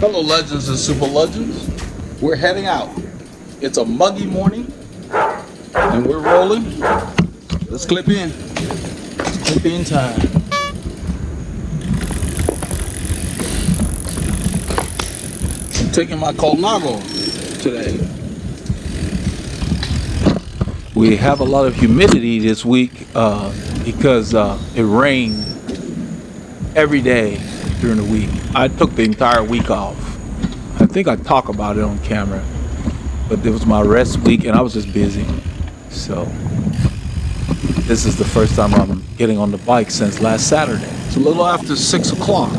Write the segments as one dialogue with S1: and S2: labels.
S1: Hello legends and super legends. We're heading out. It's a muggy morning and we're rolling. Let's clip in. Clip in time. I'm taking my Colnago today. We have a lot of humidity this week because it rained every day during the week. I took the entire week off. I think I talk about it on camera, but it was my rest week and I was just busy. So this is the first time I'm getting on the bike since last Saturday. It's a little after 6 o'clock,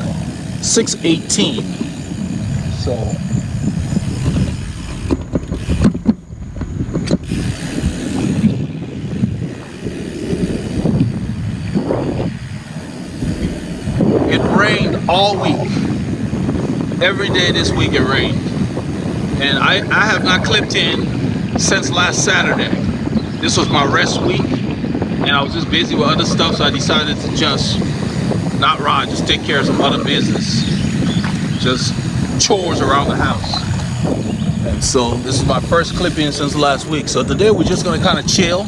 S1: 6:18. So it rained all week. Every day this week it rained. And I have not clipped in since last Saturday. This was my rest week and I was just busy with other stuff, so I decided to just not ride, just take care of some other business. Just chores around the house. And so this is my first clip in since last week. So today we're just gonna kind of chill.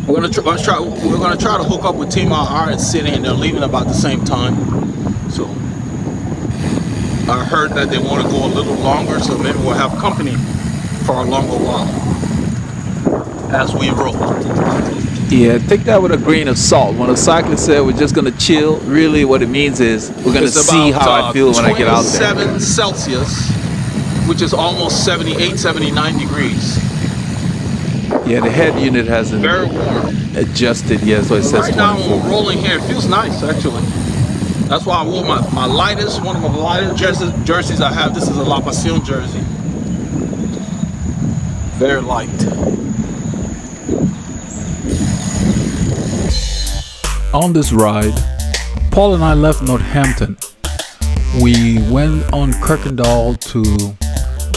S1: We're gonna try to hook up with Team RR and sit in. They're leaving about the same time. So I heard that they want to go a little longer, so maybe we'll have company for a longer while as we roll. Yeah, take that with a grain of salt. When a cyclist said we're just gonna chill, really what it means is we're gonna see how I feel when I get out there. 27 Celsius, which is almost 78, 79 degrees. Yeah, the head unit hasn't very warm adjusted yet, so it says 24. Right now we're rolling here. It feels nice actually. That's why I wore my lightest, one of the lightest jerseys I have. This is a La Pasión jersey. Very light. On this ride, Paul and I left Northampton. We went on Kirkendall to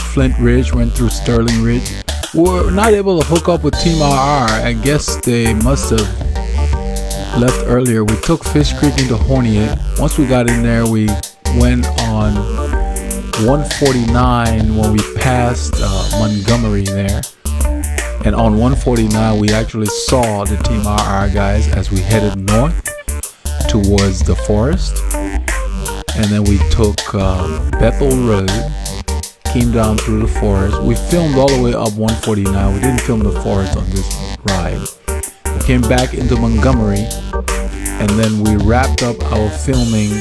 S1: Flint Ridge, went through Sterling Ridge. We were not able to hook up with Team RR. I guess they must have left earlier. We took Fishcreek into Hornier. Once we got in there, we went on 149 when we passed Montgomery there. And on 149, we actually saw the Team RR guys as we headed north towards the forest. And then we took Bethel Road, came down through the forest. We filmed all the way up 149. We didn't film the forest on this ride. We came back into Montgomery, and then we wrapped up our filming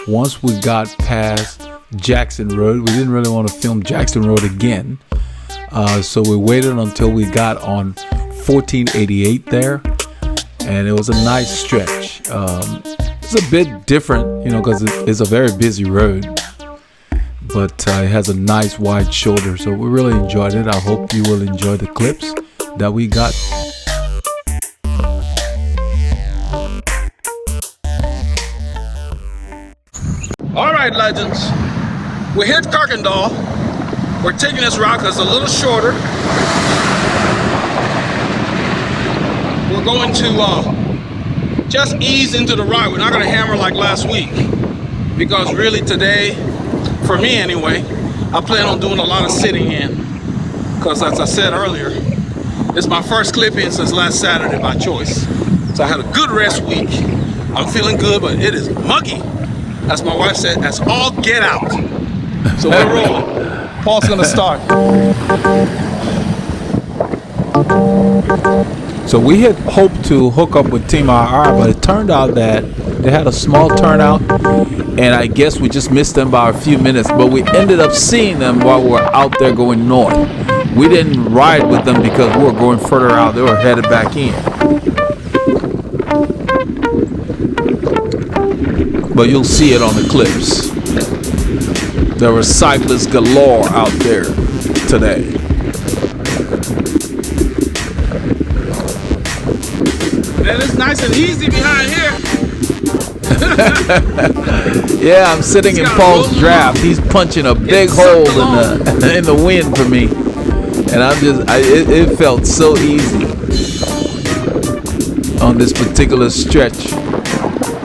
S1: once we got past Jackson Road. We didn't really want to film Jackson Road again, so we waited until we got on 1488 there, and it was a nice stretch. It's a bit different, you know, because it's a very busy road, but it has a nice wide shoulder, so we really enjoyed it. I hope you will enjoy the clips that we got. All right, legends, we hit Kirkendall. We're taking this route because it's a little shorter. We're going to just ease into the ride. We're not going to hammer like last week, because really today, for me anyway, I plan on doing a lot of sitting in, because as I said earlier, it's my first clip in since last Saturday by choice. So I had a good rest week. I'm feeling good, but it is muggy. As my wife said, that's all get out. So we're rolling. Paul's gonna start. So we had hoped to hook up with Team RR, but it turned out that they had a small turnout, and I guess we just missed them by a few minutes, but we ended up seeing them while we were out there going north. We didn't ride with them because we were going further out. They were headed back in. But you'll see it on the clips. There were cyclists galore out there today. Man, it's nice and easy behind here. Yeah, I'm sitting in Paul's draft. He's punching a big hole in the wind for me, and it felt so easy on this particular stretch.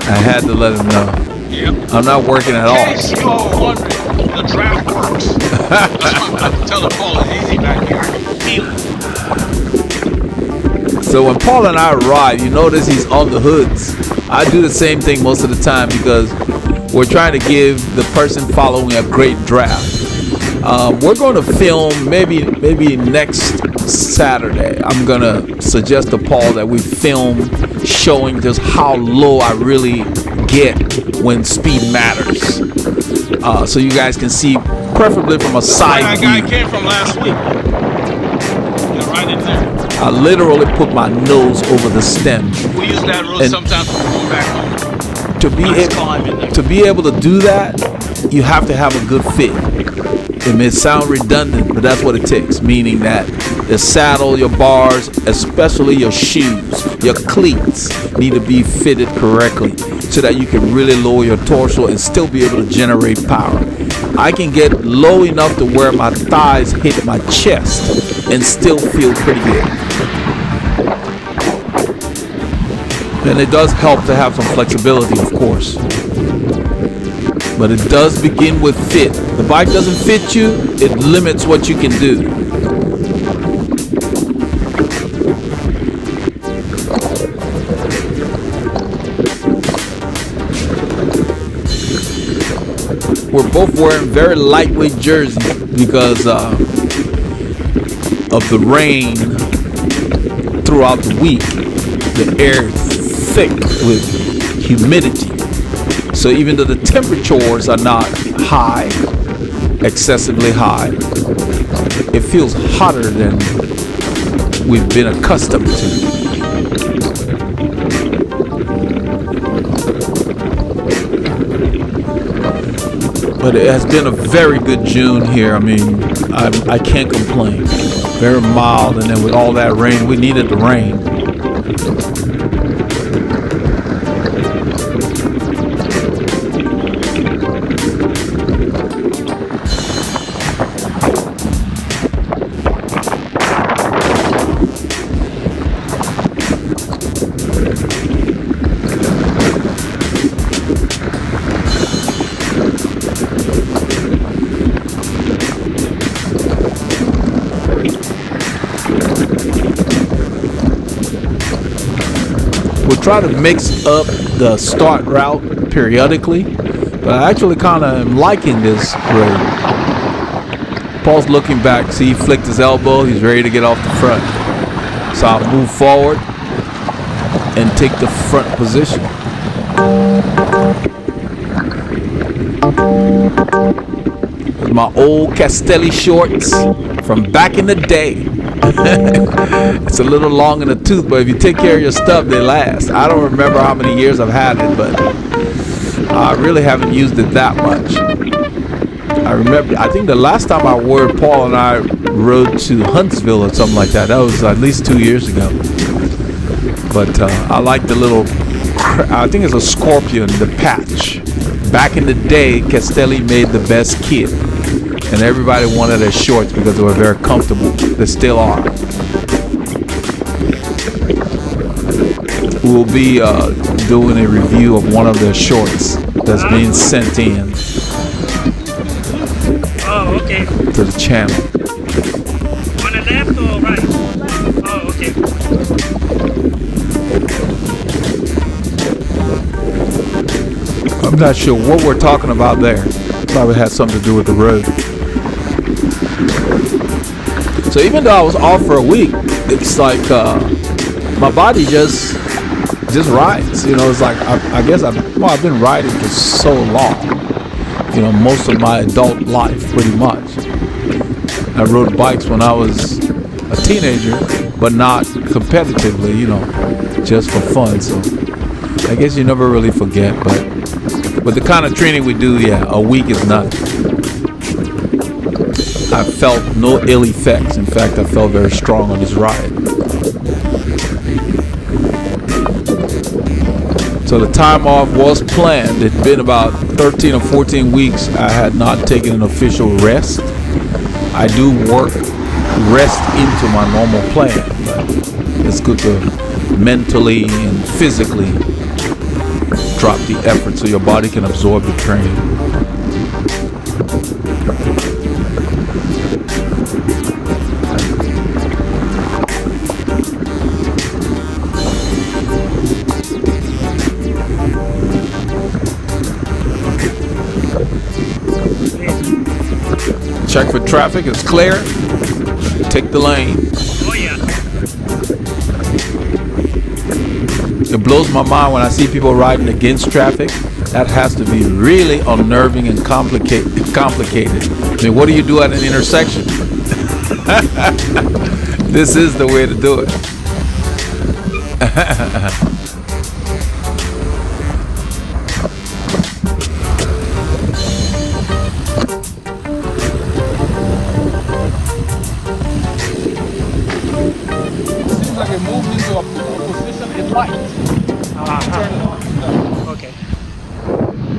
S1: I had to let him know. Yep. I'm not working at all. The draft works. That's why I'm telling Paul it's easy back here. I can feel it.
S2: So when Paul and I ride, you notice he's on the hoods. I do the same thing most of the time because we're trying to give the person following a great draft. We're going to film maybe next Saturday. I'm going to suggest to Paul that we film showing just how low I really get when speed matters. So you guys can see, preferably from a side view.
S1: That guy came from last week. Yeah, right in there.
S2: I literally put my nose over the stem.
S1: We use that road sometimes when we're going back home.
S2: To be able to do that, you have to have a good fit. It may sound redundant, but that's what it takes. Meaning that the saddle, your bars, especially your shoes, your cleats need to be fitted correctly so that you can really lower your torso and still be able to generate power. I can get low enough to where my thighs hit my chest and still feel pretty good. And it does help to have some flexibility, of course. But it does begin with fit. The bike doesn't fit you, it limits what you can do. We're both wearing very lightweight jerseys because of the rain throughout the week. The air is thick with humidity. So even though the temperatures are not high, excessively high, it feels hotter than we've been accustomed to. But it has been a very good June here. I mean, I can't complain. Very mild, and then with all that rain, we needed the rain. Try to mix up the start route periodically, but I actually kind of am liking this road. Paul's looking back, see, he flicked his elbow, he's ready to get off the front. So I'll move forward and take the front position. With my old Castelli shorts from back in the day. It's a little long in the tooth, but if you take care of your stuff, they last. I don't remember how many years I've had it, but I really haven't used it that much. I think the last time I wore it, Paul and I rode to Huntsville or something like that. That was at least 2 years ago. But I like the little, I think it's a Scorpion, the patch. Back in the day, Castelli made the best kit. And everybody wanted their shorts because they were very comfortable. They still are. We'll be doing a review of one of their shorts that's being sent in.
S3: Oh, okay.
S2: To the channel.
S3: On the left or right? Oh, okay.
S2: I'm not sure what we're talking about there. Probably has something to do with the road. So even though I was off for a week, it's like my body just rides. You know, it's like I guess I've been riding for so long. You know, most of my adult life, pretty much. I rode bikes when I was a teenager, but not competitively. You know, just for fun. So I guess you never really forget. But the kind of training we do, yeah, a week is nothing. I felt no ill effects. In fact, I felt very strong on this ride. So the time off was planned. It'd been about 13 or 14 weeks. I had not taken an official rest. I do rest into my normal plan, but it's good to mentally and physically drop the effort so your body can absorb the training. Check for traffic. It's clear. Take the lane.
S3: Oh yeah.
S2: It blows my mind when I see people riding against traffic. That has to be really unnerving and complicated. I mean, what do you do at an intersection? This is the way to do it.
S1: Seems like it moved into a position in light.
S3: Okay.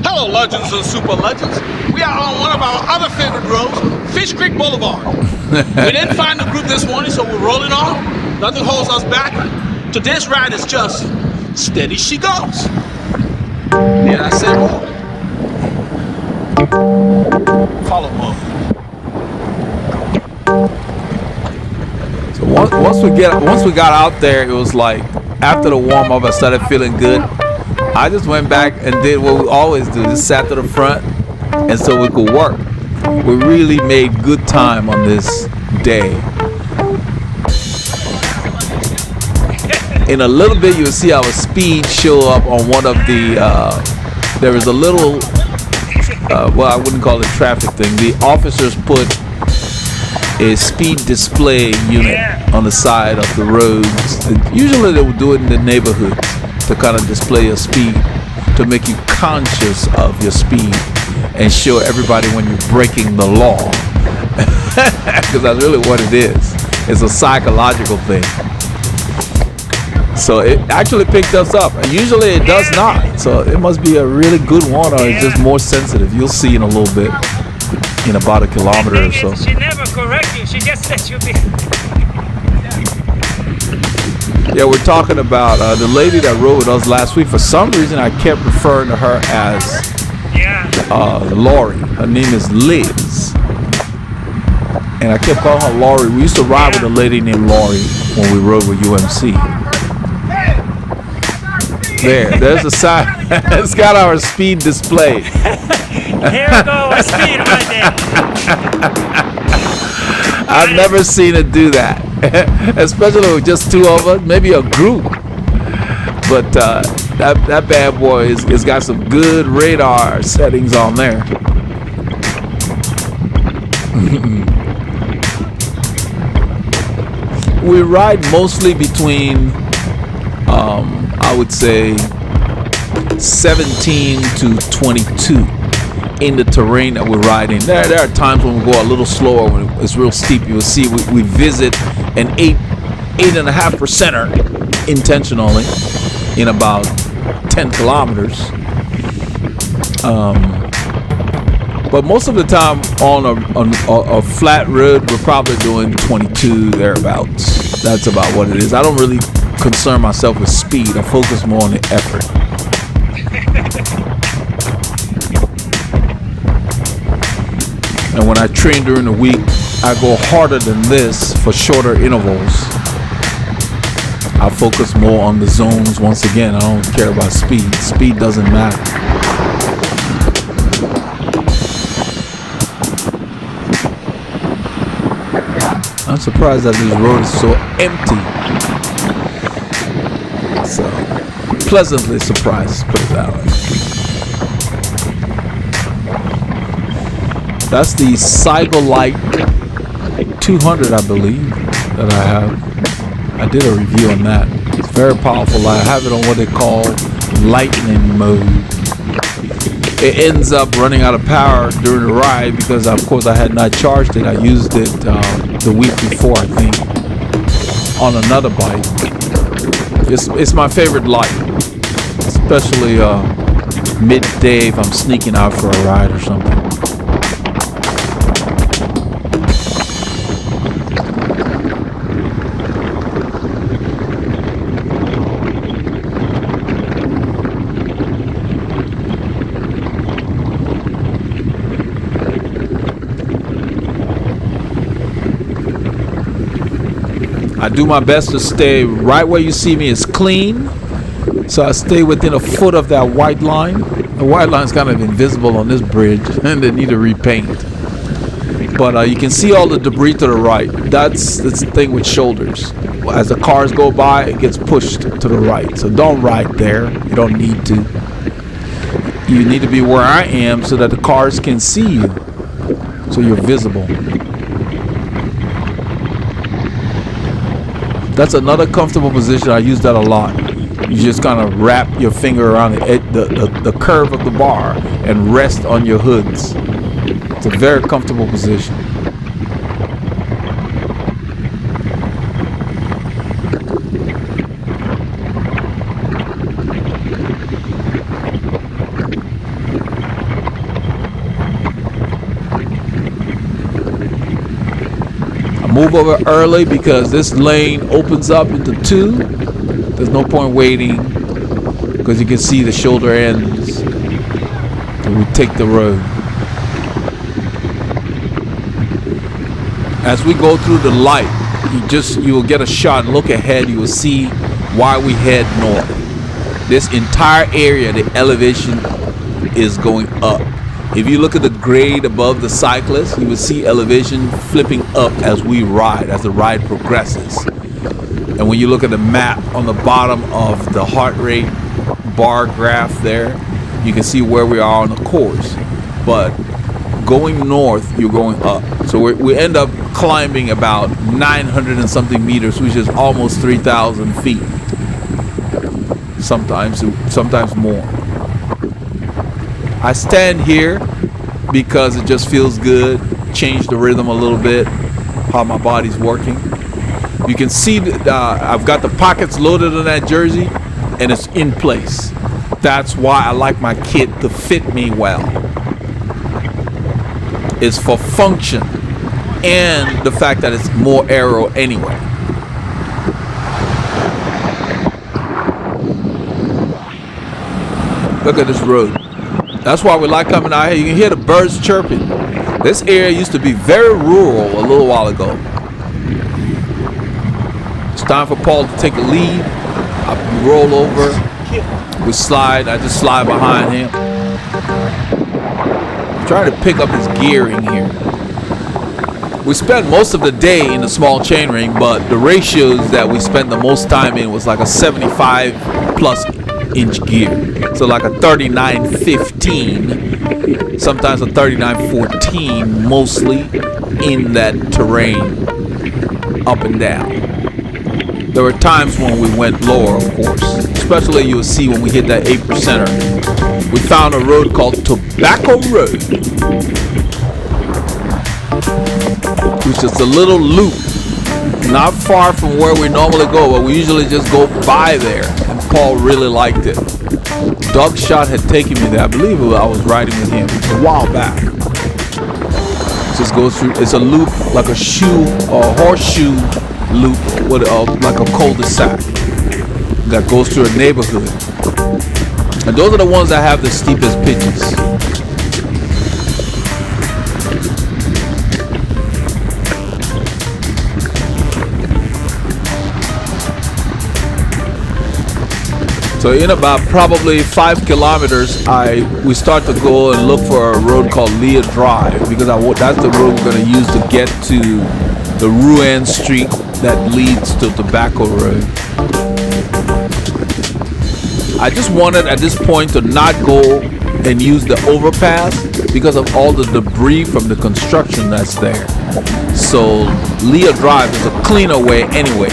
S1: Hello, legends and super legends. We are on one of our other favorite roads, Fishcreek Boulevard. We didn't find the group this morning, so we're rolling on. Nothing holds us back. Today's ride is just steady she goes. Yeah, I said more. Follow more.
S2: So once we got out there, it was like after the warm up, I started feeling good. I just went back and did what we always do, just sat to the front, and so we could work. We really made good time on this day. In a little bit, you'll see our speed show up on one of the. There is a little, well, I wouldn't call it traffic thing. The officers put a speed display unit on the side of the roads. Usually they would do it in the neighborhood to kind of display your speed, to make you conscious of your speed and show everybody when you're breaking the law. Because that's really what it is. It's a psychological thing. So it actually picked us up. And usually it does not. So it must be a really good one, or it's just more sensitive. You'll see in a little bit, in about a kilometer or so.
S3: She never corrects you. She just lets you be.
S2: Yeah, we're talking about the lady that rode with us last week. For some reason, I kept referring to her as Lori. Her name is Liz. And I kept calling her Lori. We used to ride with a lady named Lori when we rode with UMC. There's a sign. It's got our speed display.
S3: Here we go, a speed right there.
S2: I've never seen it do that. Especially with just two of us, maybe a group. But that bad boy has got some good radar settings on there. We ride mostly between, I would say, 17 to 22 in the terrain that we're riding. There are times when we go a little slower, when it's real steep. You'll see we visit an 8.5%er intentionally in about 10 kilometers. But most of the time on a flat road, we're probably doing 22 thereabouts. That's about what it is. I don't really concern myself with speed. I focus more on the effort. And when I train during the week, I go harder than this for shorter intervals. I focus more on the zones. Once again, I don't care about speed. Speed doesn't matter. I'm surprised that this road is so empty. So, pleasantly surprised, put it that way. That's the Cyberlight 200, I believe, that I have. I did a review on that. It's very powerful. I have it on what they call lightning mode. It ends up running out of power during the ride because, of course, I had not charged it. I used it the week before, I think, on another bike. It's my favorite light, especially midday if I'm sneaking out for a ride or something. I do my best to stay right where you see me is clean. So I stay within a foot of that white line. The white line is kind of invisible on this bridge and they need to repaint. But you can see all the debris to the right. That's the thing with shoulders. As the cars go by, it gets pushed to the right. So don't ride there. You don't need to. You need to be where I am so that the cars can see you. So you're visible. That's another comfortable position. I use that a lot. You just kind of wrap your finger around the curve of the bar and rest on your hoods. It's a very comfortable position. I move over early because this lane opens up into two. There's no point waiting because you can see the shoulder ends. And we take the road. As we go through the light, you will get a shot and look ahead. You will see why we head north. This entire area, the elevation is going up. If you look at the grade above the cyclist, you will see elevation flipping up as we ride, as the ride progresses. And when you look at the map on the bottom of the heart rate bar graph there, you can see where we are on the course. But going north, you're going up. So we end up climbing about 900 and something meters, which is almost 3,000 feet. Sometimes more. I stand here because it just feels good. Change the rhythm a little bit, how my body's working. You can see that I've got the pockets loaded on that jersey and it's in place. That's why I like my kit to fit me well. It's for function and the fact that it's more aero anyway. Look at this road. That's why we like coming out here. You can hear the birds chirping. This area used to be very rural a little while ago. It's time for Paul to take a lead. I roll over. We slide. I just slide behind him. I'm trying to pick up his gearing here. We spent most of the day in the small chainring, but the ratios that we spent the most time in was like a 75 plus inch gear. So like a 39.15, sometimes a 39.14, mostly in that terrain, up and down. There were times when we went lower, of course, especially you'll see when we hit that 8%er. We found a road called Tobacco Road, which is a little loop, not far from where we normally go, but we usually just go by there, and Paul really liked it. Doug Shot had taken me there. I believe I was riding with him a while back. It just goes through, it's a loop like a horseshoe loop with like a cul-de-sac that goes through a neighborhood. And those are the ones that have the steepest pitches. So in about probably 5 kilometers, we start to go and look for a road called Leah Drive, because that's the road we're going to use to get to the Rouen Street that leads to Tobacco Road. I just wanted at this point to not go and use the overpass because of all the debris from the construction that's there. So Leah Drive is a cleaner way anyway.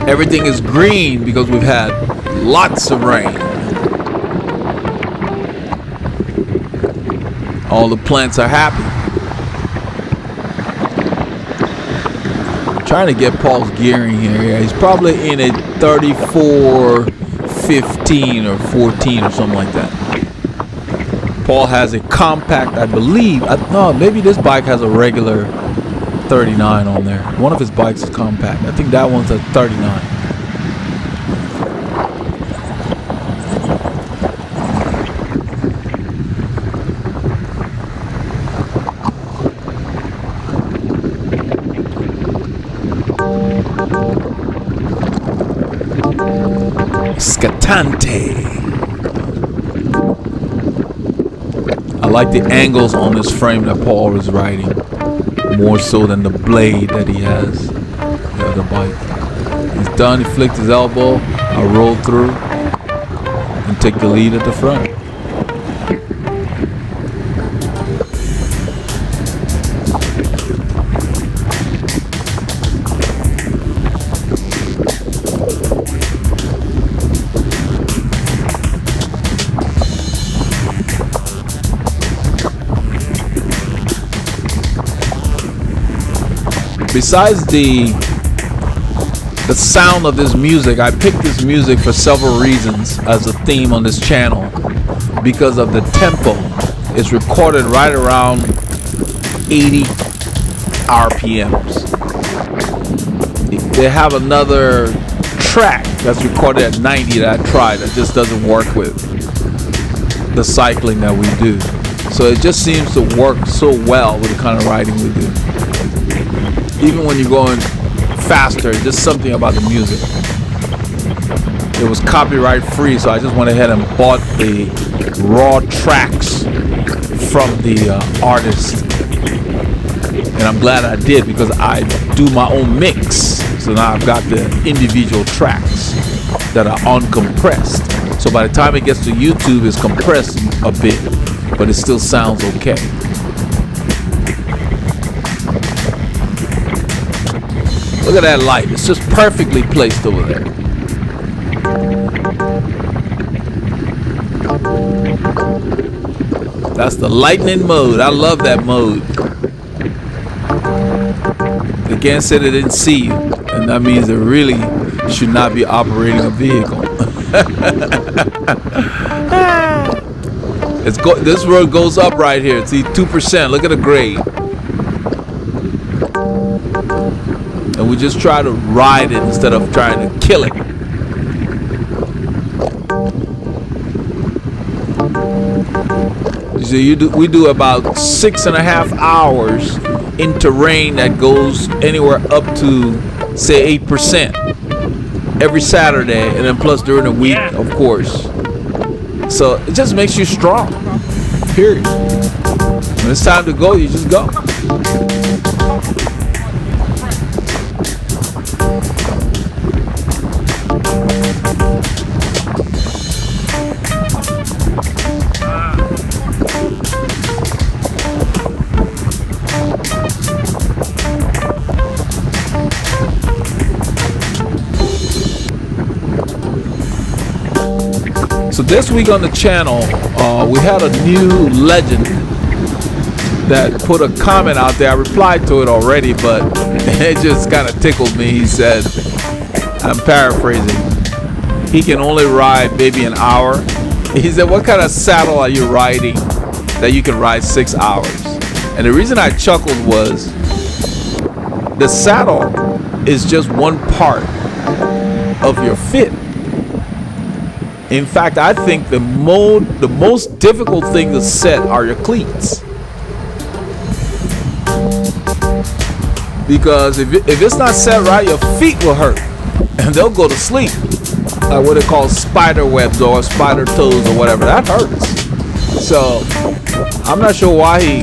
S2: Everything is green because we've had lots of rain. All the plants are happy. I'm trying to get Paul's gearing here. He's probably in a 34.15 or 14 or something like that. Paul has a compact, I believe. No, maybe this bike has a regular 39 on there. One of his bikes is compact. I think that one's a 39. Scatante. I like the angles on this frame that Paul is riding, more so than the blade that he has, the other bike. He's done, he flicked his elbow, I roll through and take the lead at the front. Besides the sound of this music, I picked this music for several reasons as a theme on this channel. Because of the tempo, it's recorded right around 80 RPMs. They have another track that's recorded at 90 that I tried that just doesn't work with the cycling that we do. So it just seems to work so well with the kind of riding we do. Even when you're going faster, just something about the music. It was copyright free, so I just went ahead and bought the raw tracks from the artist. And I'm glad I did, because I do my own mix. So now I've got the individual tracks that are uncompressed. So by the time it gets to YouTube, it's compressed a bit, but it still sounds okay. Look at that light. It's just perfectly placed over there. That's the lightning mode. I love that mode. They can't say they didn't see you, and that means they really should not be operating a vehicle. This road goes up right here. See, 2%. Look at the grade. And we just try to ride it instead of trying to kill it. So we do about 6.5 hours in terrain that goes anywhere up to, say, 8% every Saturday, and then plus during the week, of course. So it just makes you strong, period. When it's time to go, you just go. So this week on the channel, we had a new legend that put a comment out there. I replied to it already, but it just kind of tickled me. He said, I'm paraphrasing, he can only ride maybe an hour. He said, what kind of saddle are you riding that you can ride 6 hours? And the reason I chuckled was the saddle is just one part of your fit. In fact, I think the most difficult thing to set are your cleats. Because if it's not set right, your feet will hurt and they'll go to sleep. Like what they call spider webs or spider toes or whatever. That hurts. So I'm not sure why he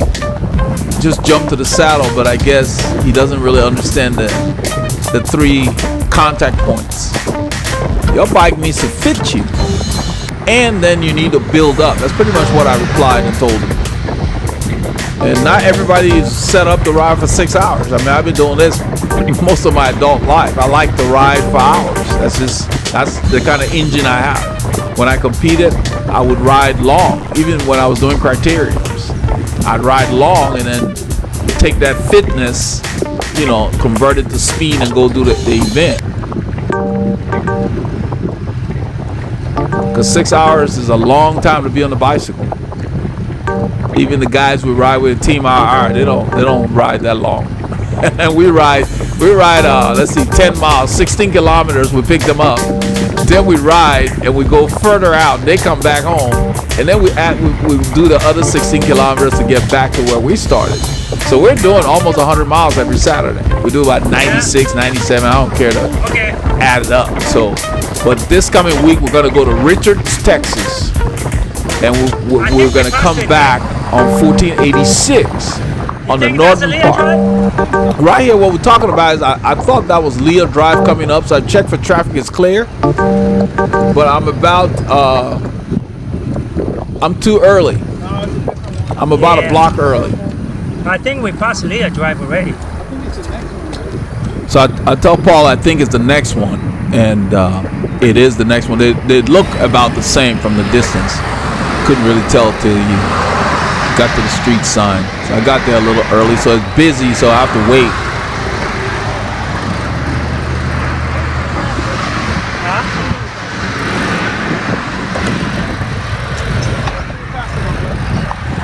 S2: just jumped to the saddle, but I guess he doesn't really understand the 3 contact points. Your bike needs to fit you, and then you need to build up. That's pretty much what I replied and told him. And not everybody is set up to ride for 6 hours. I mean, I've been doing this most of my adult life. I like to ride for hours. That's the kind of engine I have. When I competed, I would ride long. Even when I was doing criteriums, I'd ride long and then take that fitness, convert it to speed and go do the event. Because 6 hours is a long time to be on the bicycle. Even the guys we ride with Team RR, they don't ride that long. And we ride let's see, 10 miles, 16 kilometers, we pick them up. Then we ride and we go further out. They come back home. And then we do the other 16 kilometers to get back to where we started. So we're doing almost 100 miles every Saturday. We do about 96, 97. I don't care to add it up. So, but this coming week, we're going to go to Richards, Texas. And we're going to come back on 1486 on the northern part. Right here, what we're talking about is I thought that was Leah Drive coming up, so I checked for traffic. It's clear. But I'm about, I'm too early. I'm about a block early.
S3: I think we passed Leah Drive already.
S2: So I tell Paul I think it's the next one, and it is the next one. They look about the same from the distance. Couldn't really tell till you got to the street sign. So I got there a little early, so it's busy, so I have to wait.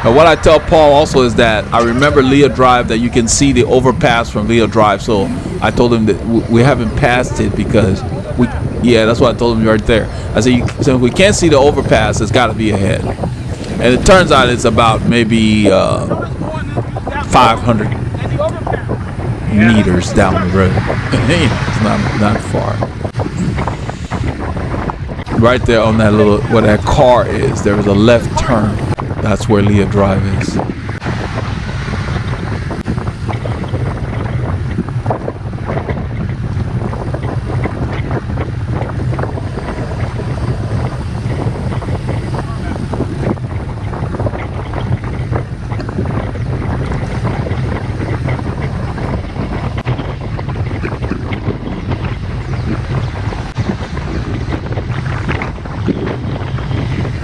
S2: And what I tell Paul also is that I remember Leah Drive, that you can see the overpass from Leah Drive. So I told him that we haven't passed it because that's what I told him right there. I said, since we can't see the overpass, it's got to be ahead. And it turns out it's about maybe 500 meters down the road. It's not far. Right there on that little, where that car is, there is a left turn. That's where Leah Drive is.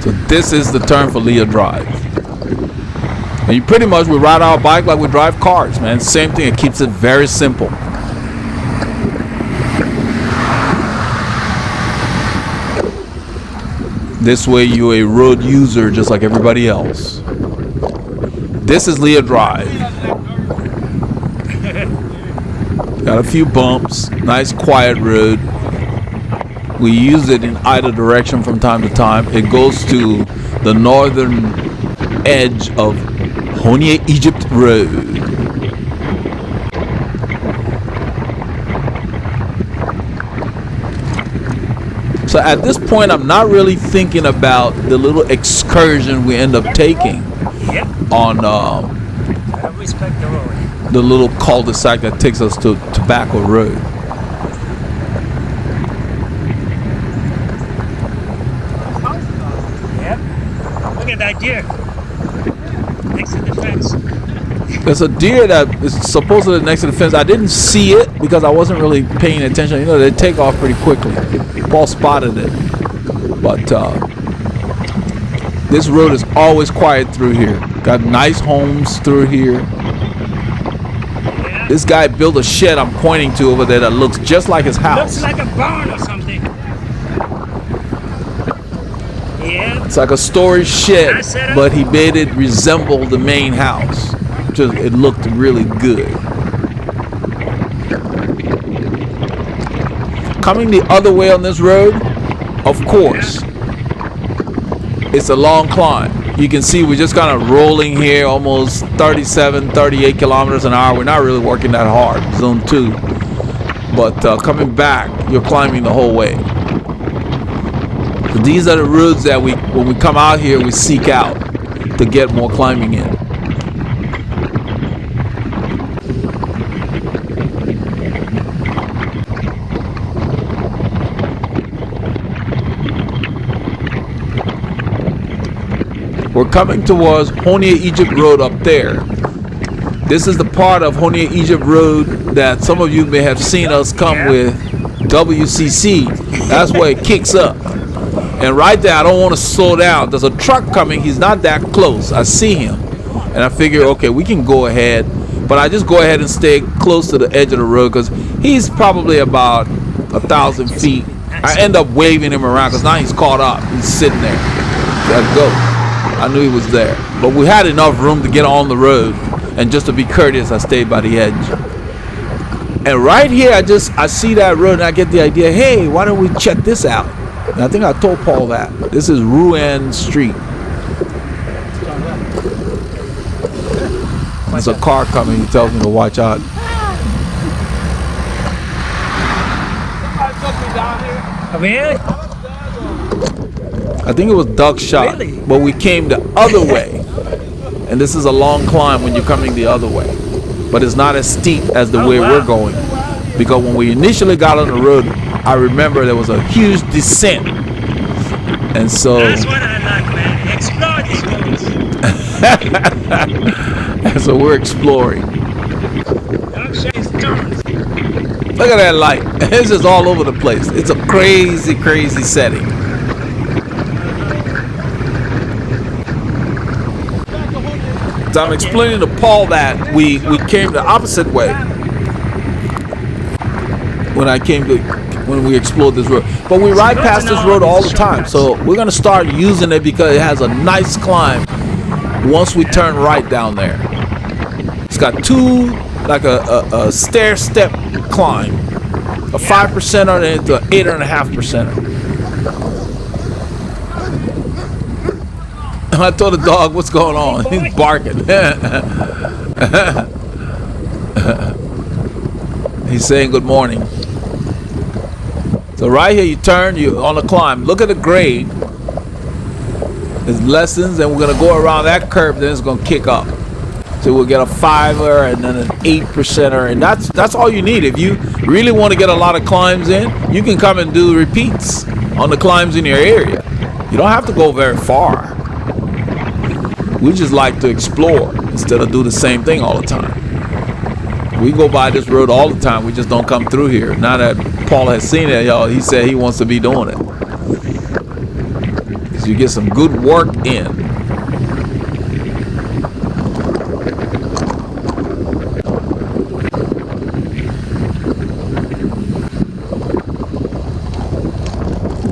S2: So this is the turn for Leah Drive. And you pretty much, we ride our bike like we drive cars, man. Same thing, it keeps it very simple. This way you're a road user just like everybody else. This is Leah Drive. Got a few bumps, nice quiet road. We use it in either direction from time to time. It goes to the northern edge of Honia Egypt Road. So at this point, I'm not really thinking about the little excursion we end up taking on the little cul-de-sac that takes us to Tobacco Road.
S3: Look at that deer next to the fence.
S2: There's a deer that is supposedly next to the fence. I didn't see it because I wasn't really paying attention. You know, they take off pretty quickly. Paul spotted it. But this road is always quiet through here. Got nice homes through here. This guy built a shed I'm pointing to over there that looks just like his house.
S3: Looks like a barn or something. Yeah.
S2: It's like a storage shed, but he made it resemble the main house. Just, it looked really good. Coming the other way on this road, of course, it's a long climb. You can see we're just kind of rolling here, almost 37, 38 kilometers an hour. We're not really working that hard, zone 2. But coming back, you're climbing the whole way. So these are the roads that when we come out here, we seek out to get more climbing in. We're coming towards Honia Egypt Road up there. This is the part of Honia Egypt Road that some of you may have seen us come with WCC. That's where it kicks up. And right there, I don't want to slow down. There's a truck coming. He's not that close. I see him. And I figure, okay, we can go ahead. But I just go ahead and stay close to the edge of the road because he's probably about 1,000 feet. I end up waving him around because now he's caught up. He's sitting there. Gotta go. I knew he was there. But we had enough room to get on the road, and just to be courteous, I stayed by the edge. And right here, I see that road, and I get the idea, hey, why don't we check this out? And I think I told Paul that. This is Rouen Street. There's a car coming. He tells me to watch out.
S3: Really?
S2: I think it was Doug shot,
S3: Really?
S2: but we came the other way. And this is a long climb when you're coming the other way. But it's not as steep as the way we're going. Because when we initially got on the road, I remember there was a huge descent. And so...
S3: That's what I like, man. Explore these roads.
S2: And so we're exploring. Look at that light. It's just all over the place. It's a crazy, crazy setting. So I'm explaining to Paul that we came the opposite way when we explored this road. But we ride past this road all the time. So we're going to start using it because it has a nice climb once we turn right down there. It's got two, like a stair step climb, a 5%er and an 8.5%er. I told the dog, what's going on? He's barking. He's saying good morning. So right here you turn, you're on a climb. Look at the grade. There's lessons, and we're gonna go around that curve, then it's gonna kick up. So we'll get a 5er and then an 8%er, and that's all you need. If you really want to get a lot of climbs in, you can come and do repeats on the climbs in your area. You don't have to go very far. We just like to explore instead of do the same thing all the time. We go by this road all the time. We just don't come through here. Now that Paul has seen it, y'all, he said he wants to be doing it. So you get some good work in.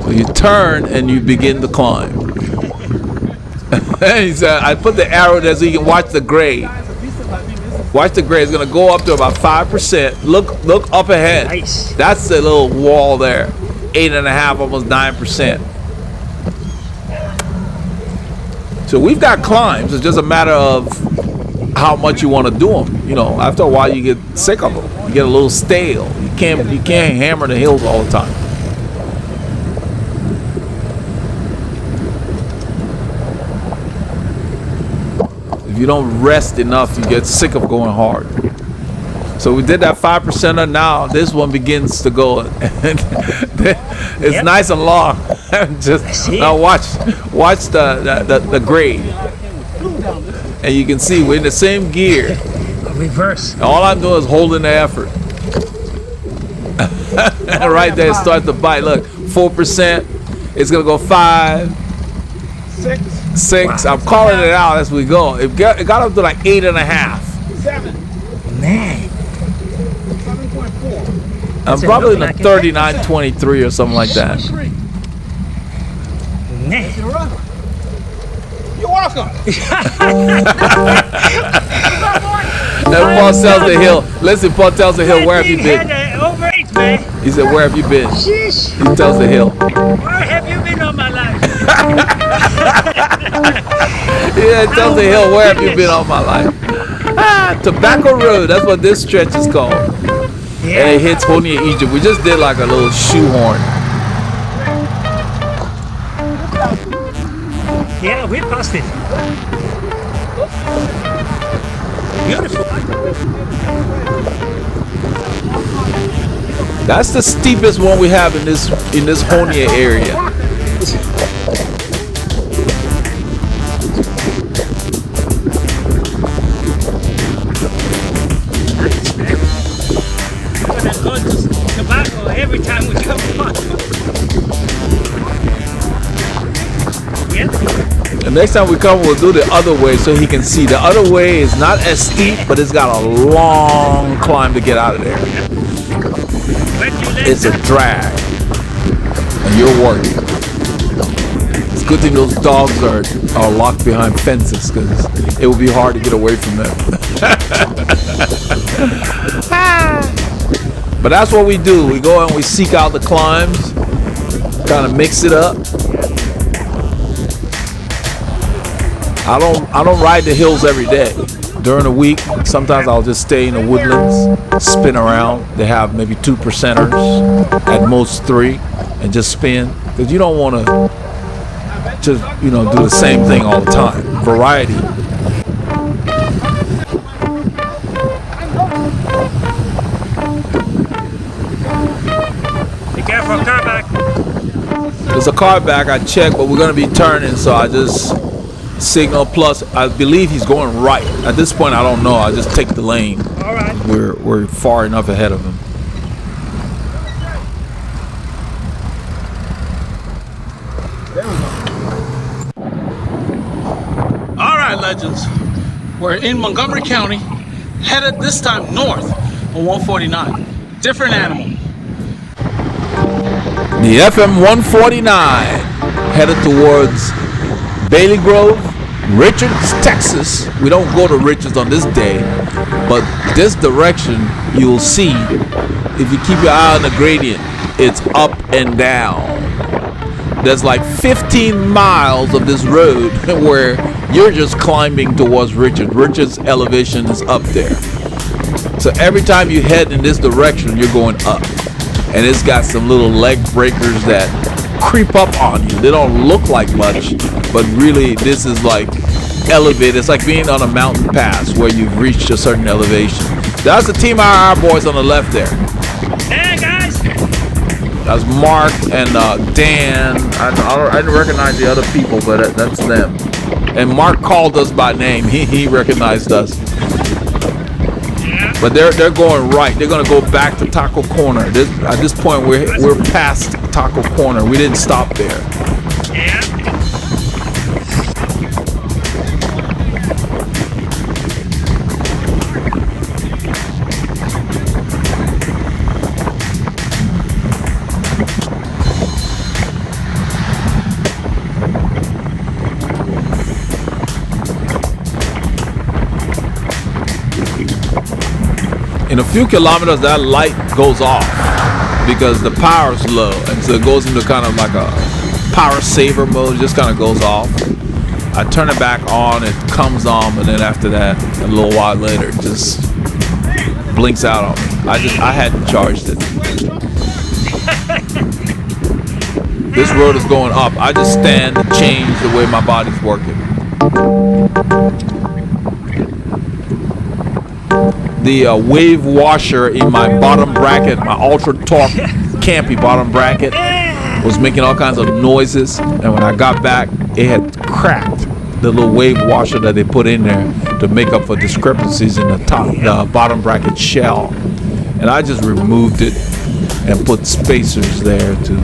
S2: So you turn and you begin to climb. He said, I put the arrow there so you can watch the grade. Watch the grade. It's going to go up to about 5%. Look up ahead.
S3: Nice.
S2: That's the little wall there. 8.5, almost 9%. So we've got climbs. It's just a matter of how much you want to do them. You know, after a while you get sick of them. You get a little stale. You can't hammer the hills all the time. If you don't rest enough, you get sick of going hard. So we did that 5%er. Now this one begins to go. It's nice and long. Just now watch the grade, and you can see we're in the same gear.
S3: Reverse.
S2: And all I'm doing is holding the effort. And right there, it starts to bite. Look, 4%. It's gonna go 5, 6. I'm calling it out as we go. It got up to like 8.5.
S4: 7.
S3: Man.
S4: 7.4.
S2: I'm probably in a 39.23 or something like that.
S3: Man.
S4: You're welcome.
S2: Then Paul tells the hill. Listen, Paul tells the hill, where have you been?
S3: Over 8, man.
S2: He said, where have you been?
S3: Sheesh.
S2: He tells the hill.
S3: Where have you been all my life?
S2: Yeah, it tells the hill, where have you been all my life? Tobacco Road, that's what this stretch is called.
S3: Yeah.
S2: And it hits Honia, Egypt. We just did like a little shoehorn.
S3: Yeah, we passed it. Beautiful.
S2: That's the steepest one we have in this Honia area.
S3: We're gonna go to tobacco every time we come on. Yeah.
S2: The next time we come, we'll do the other way so he can see. The other way is not as steep, but it's got a long climb to get out of there. It's a drag, and you're working. It's good thing those dogs are locked behind fences, because it would be hard to get away from them. But that's what we do. We go and we seek out the climbs, kind of mix it up. I don't ride the hills every day. During the week, sometimes I'll just stay in the woodlands, spin around. They have maybe 2 percenters, at most 3, and just spin. Because you don't want to just, do the same thing all the time. Variety.
S3: Be careful, car back.
S2: There's a car back, I checked, but we're going to be turning, so I just signal. Plus, I believe he's going right. At this point, I don't know. I just take the lane.
S3: All right.
S2: We're far enough ahead of him.
S1: All right, legends. We're in Montgomery County, headed this time north on 149. Different animal.
S2: The FM 149 headed towards Bailey Grove, Richards, Texas. We don't go to Richards on this day, but this direction you'll see, if you keep your eye on the gradient, it's up and down. There's like 15 miles of this road where you're just climbing towards Richards. Richards' elevation is up there. So every time you head in this direction, you're going up. And it's got some little leg breakers that creep up on you. They don't look like much, but really this is like elevated. It's like being on a mountain pass where you've reached a certain elevation. That's the Team RR boys on the left there.
S3: Hey, guys.
S2: That's Mark and Dan. I didn't recognize the other people, but that's them. And Mark called us by name. He recognized us. But they're going right. They're gonna go back to Taco Corner. At this point, we're past Taco Corner. We didn't stop there.
S3: Yeah.
S2: In a few kilometers, that light goes off because the power's low, and so it goes into kind of like a power saver mode. It just kind of goes off. I turn it back on, it comes on, and then after that, a little while later, it just blinks out on me. I hadn't charged it. This road is going up. I just stand and change the way my body's working. The wave washer in my bottom bracket, my ultra torque campy bottom bracket, was making all kinds of noises, and when I got back, it had cracked the little wave washer that they put in there to make up for discrepancies in the bottom bracket shell. And I just removed it and put spacers there to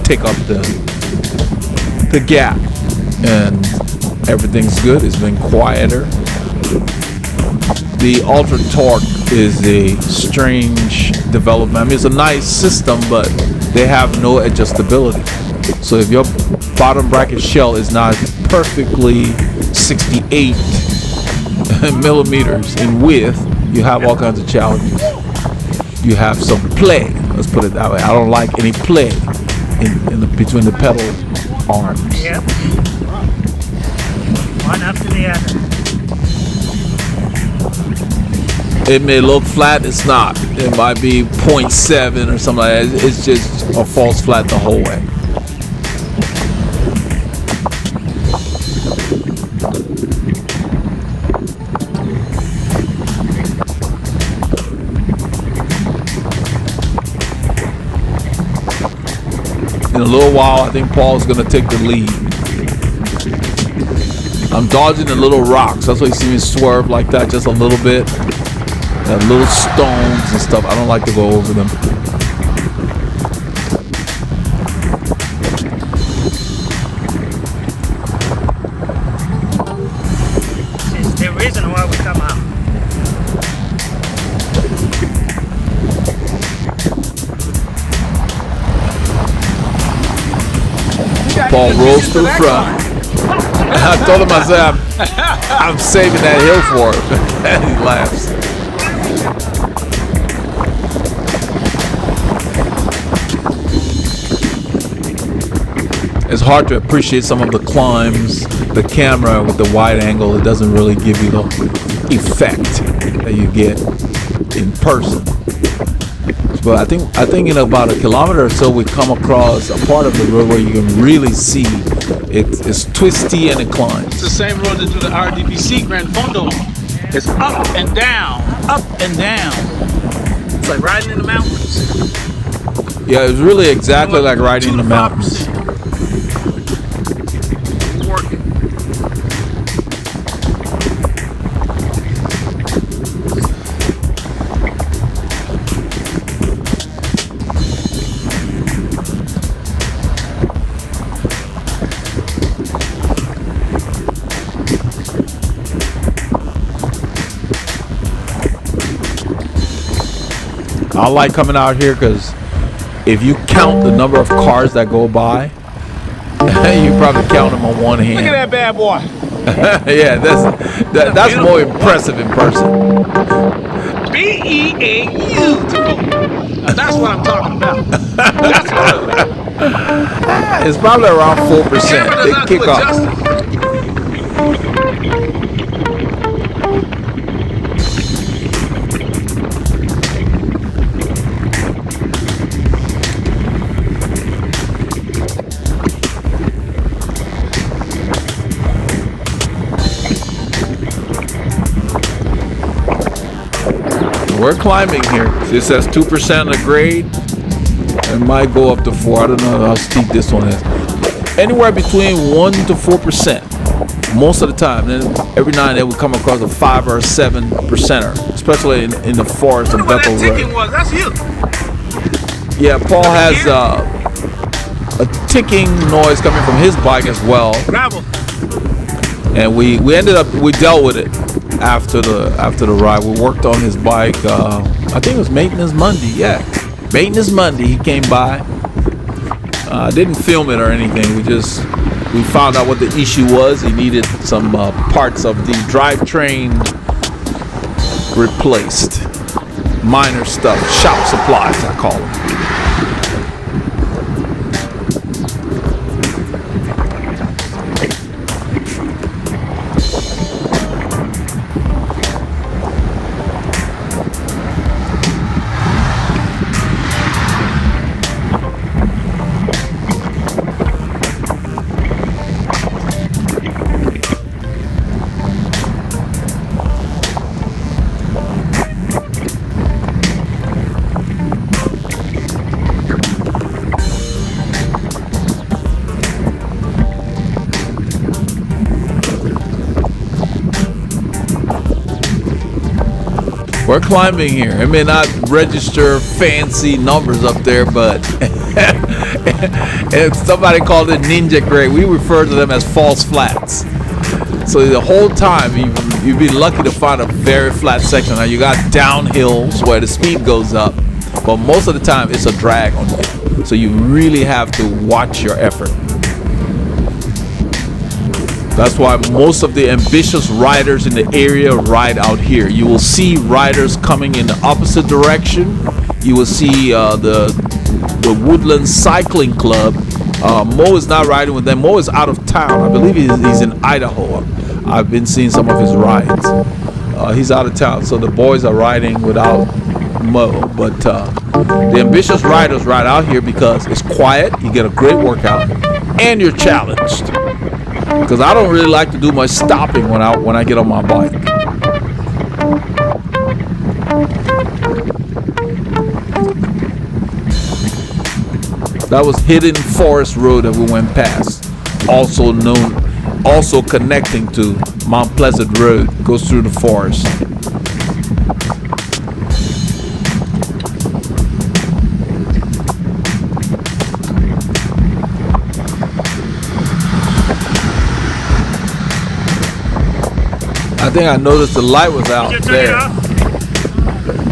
S2: take up the gap, and everything's good. It's been quieter. The Ultra Torque is a strange development. I mean, it's a nice system, but they have no adjustability. So if your bottom bracket shell is not perfectly 68 millimeters in width, you have all kinds of challenges. You have some play. Let's put it that way. I don't like any play between the pedal arms.
S3: Yep. One after the other.
S2: It may look flat, it's not. It might be 0.7 or something like that. It's just a false flat the whole way. In a little while, I think Paul's going to take the lead. I'm dodging the little rocks. That's why you see me swerve like that just a little bit. Little stones and stuff. I don't like to go over them.
S3: It's the reason why we come out.
S4: You
S2: Paul rolls to the front. I told him, I said, I'm saving that hill for him. And he laughs. It's hard to appreciate some of the climbs. The camera with the wide angle, it doesn't really give you the effect that you get in person. But I think in about a kilometer or so, we come across a part of the road where you can really see it's twisty and it climbs.
S1: It's the same road that do the RDBC Grand Fondo. It's up and down, up and down. It's like riding in the mountains.
S2: Yeah, it's really exactly like riding in the mountains.
S1: Working.
S2: I like coming out here because if you count the number of cars that go by, you probably count them on one hand.
S4: Look at that bad boy.
S2: Yeah, that's more impressive in person.
S1: beautiful. That's what I'm talking about. That's what I'm talking about.
S2: It's probably around 4%. They kick off. We're climbing here. This says 2% of the grade. It might go up to 4. I don't know how steep this one is. Anywhere between 1 to 4% most of the time. Then every now and then we come across a 5 or a 7%er, especially in the forest of Bethel Road.
S1: That's you.
S2: Yeah, Paul has a ticking noise coming from his bike as well.
S1: Gravel.
S2: And we dealt with it after the ride. We worked on his bike. I think it was Maintenance Monday. Yeah, Maintenance Monday. He came by. Didn't film it or anything. We found out what the issue was. He needed some parts of the drivetrain replaced. Minor stuff, shop supplies, I call them. We're climbing here. It may not register fancy numbers up there, but if somebody called it ninja grade, we refer to them as false flats. So the whole time you'd be lucky to find a very flat section. Now you got downhills where the speed goes up, but most of the time it's a drag on you. So you really have to watch your effort. That's why most of the ambitious riders in the area ride out here. You will see riders coming in the opposite direction. You will see the Woodland Cycling Club. Mo is not riding with them. Mo is out of town. I believe he's in Idaho. I've been seeing some of his rides. He's out of town, so the boys are riding without Mo. But the ambitious riders ride out here because it's quiet. You get a great workout, and you're challenged. Because I don't really like to do much stopping when I get on my bike. That was Hidden Forest Road that we went past, also connecting to Mount Pleasant Road. Goes through the forest. I think I noticed the light was out there.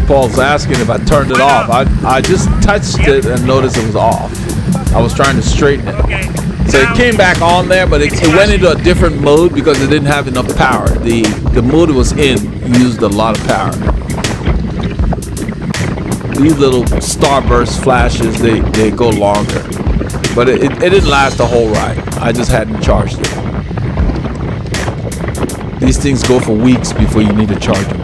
S2: Paul's asking if I turned it off. I just touched it and noticed it was off. I was trying to straighten it.
S3: Okay.
S2: So it came back on there, but it went into a different mode because it didn't have enough power. The mode it was in used a lot of power. These little starburst flashes, they go longer. But it didn't last the whole ride. I just hadn't charged it. These things go for weeks before you need to charge them.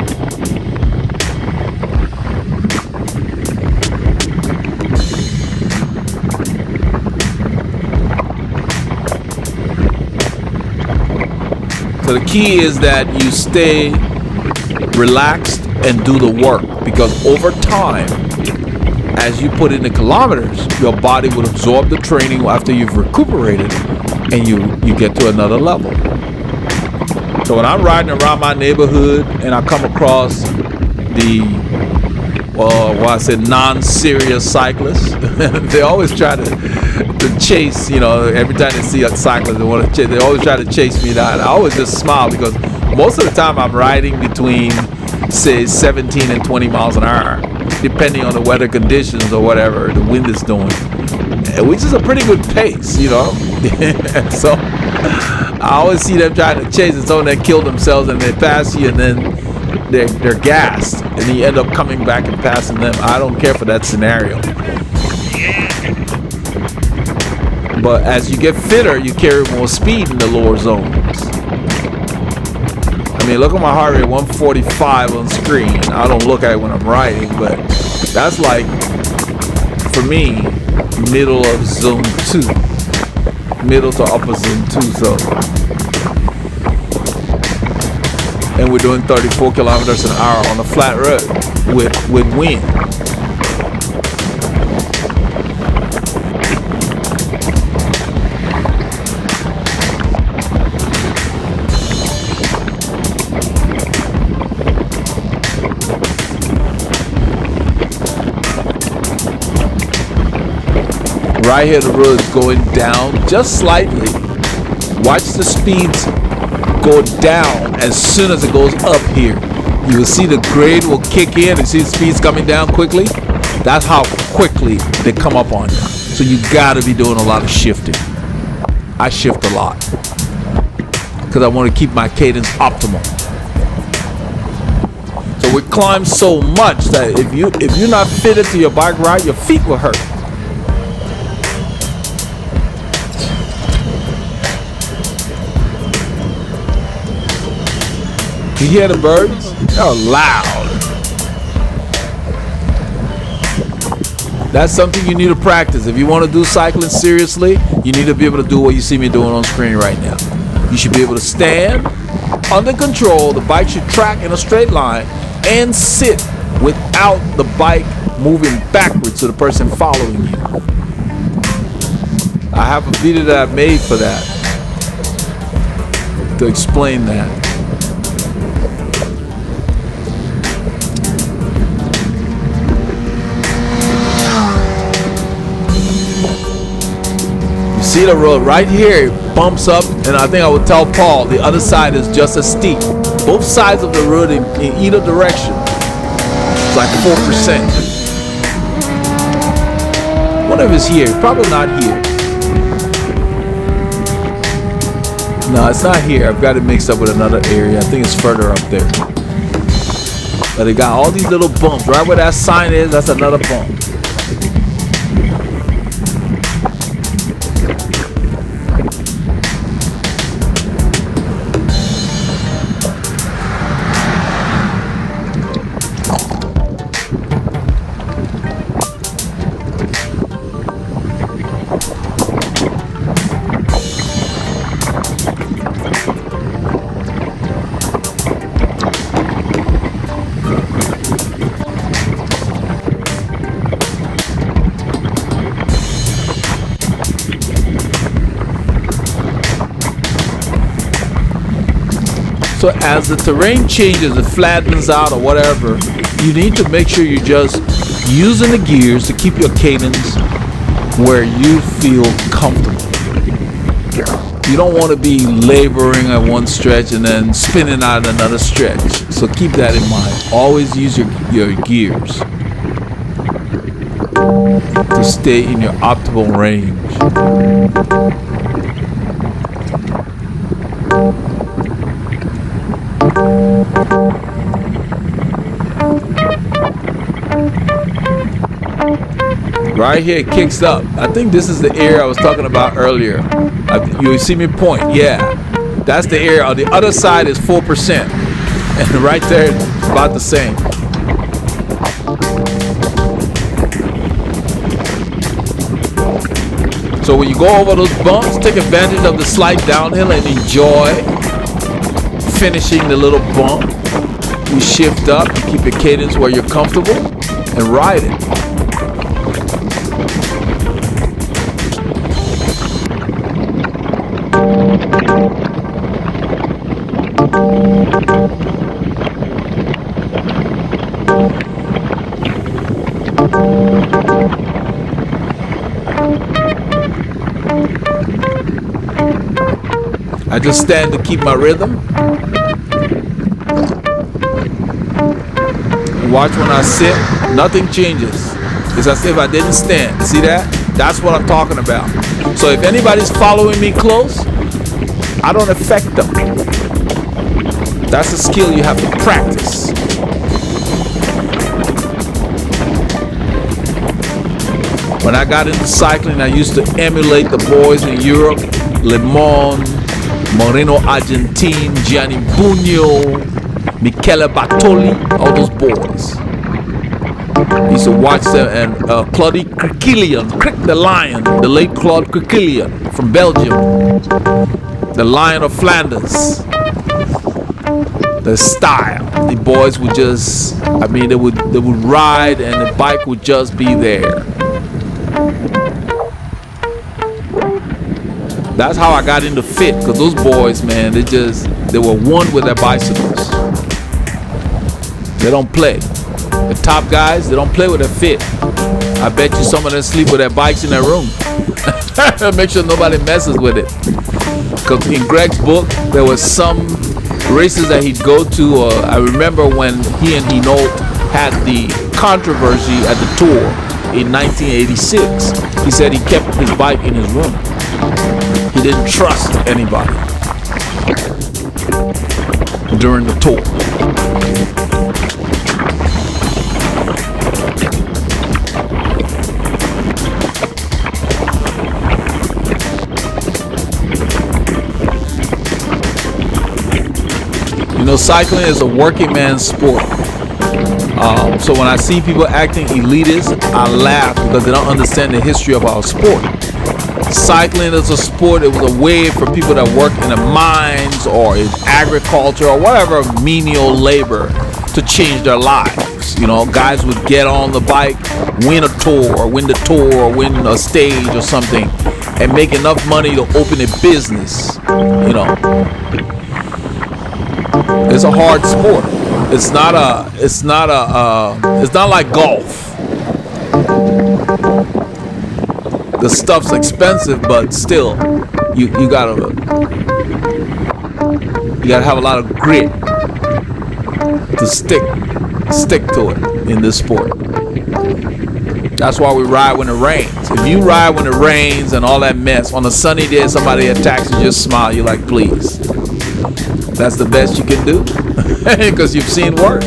S2: So the key is that you stay relaxed and do the work, because over time, as you put in the kilometers, your body will absorb the training after you've recuperated, and you get to another level. So when I'm riding around my neighborhood and I come across the non-serious cyclists, they always try to chase, every time they see a cyclist they want to chase, they always try to chase me down. I always just smile, because most of the time I'm riding between, say, 17 and 20 miles an hour, depending on the weather conditions or whatever the wind is doing, which is a pretty good pace, So I always see them trying to chase, and some of them kill themselves and they pass you, and then they're gassed, and then you end up coming back and passing them. I don't care for that scenario. But as you get fitter, you carry more speed in the lower zones. I mean, look at my heart rate, 145 on screen. I don't look at it when I'm riding, but that's like, for me, middle of zone 2. Middle to upper zone 2, so. And we're doing 34 kilometers an hour on a flat road with wind. Right here, the road is going down just slightly. Watch the speeds go down as soon as it goes up here. You will see the grade will kick in and see the speeds coming down quickly. That's how quickly they come up on you. So you gotta be doing a lot of shifting. I shift a lot because I want to keep my cadence optimal. So we climb so much that if you're not fitted to your bike ride, your feet will hurt. You hear the birds? They're loud. That's something you need to practice. If you want to do cycling seriously, you need to be able to do what you see me doing on screen right now. You should be able to stand under control. The bike should track in a straight line and sit without the bike moving backwards to the person following you. I have a video that I made for that, to explain that. See the road right here, it bumps up, and I think I would tell Paul the other side is just as steep. Both sides of the road in either direction, it's like 4%. What if it's here? Probably not here. No, it's not here. I've got it mixed up with another area. I think it's further up there. But it got all these little bumps. Right where that sign is, that's another bump. So as the terrain changes, it flattens out or whatever, you need to make sure you're just using the gears to keep your cadence where you feel comfortable. You don't want to be laboring at one stretch and then spinning out another stretch. So keep that in mind. Always use your gears to stay in your optimal range. Right here it kicks up. I think this is the area I was talking about earlier. You see me point? Yeah. That's the area. On the other side is 4%. And right there it's about the same. So when you go over those bumps, take advantage of the slight downhill and enjoy finishing the little bump. You shift up, you keep your cadence where you're comfortable, and ride it. I just stand to keep my rhythm. Watch when I sit, nothing changes. It's as if I didn't stand. See that? That's what I'm talking about. So if anybody's following me close, I don't affect them. That's a skill you have to practice. When I got into cycling, I used to emulate the boys in Europe, Le Mans, Moreno Argentine, Gianni Bugno, Michele Bartoli, all those boys. I used to watch them, and Claude Criquillion, the Lion, the late Claude Criquillion from Belgium, the Lion of Flanders. The style, the boys would just, I mean, they would ride, and the bike would just be there. That's how I got into fit, because those boys, man, they were one with their bicycles. They don't play. The top guys, they don't play with their fit. I bet you some of them sleep with their bikes in their room. Make sure nobody messes with it. Because in Greg's book, there was some races that he'd go to. I remember when he and Hinault had the controversy at the Tour in 1986. He said he kept his bike in his room. He didn't trust anybody during the tour. You know, cycling is a working man's sport. So when I see people acting elitist, I laugh because they don't understand the history of our sport. Cycling is a sport. It was a way for people that work in the mines or in agriculture or whatever menial labor to change their lives. You know, guys would get on the bike, win a tour or win the tour or win a stage or something, and make enough money to open a business. You know, it's a hard sport. It's not like golf. The stuff's expensive, but still, you gotta have a lot of grit to stick to it in this sport. That's why we ride when it rains. If you ride when it rains and all that mess, on a sunny day somebody attacks you, just smile. You're like, please. That's the best you can do, because you've seen worse.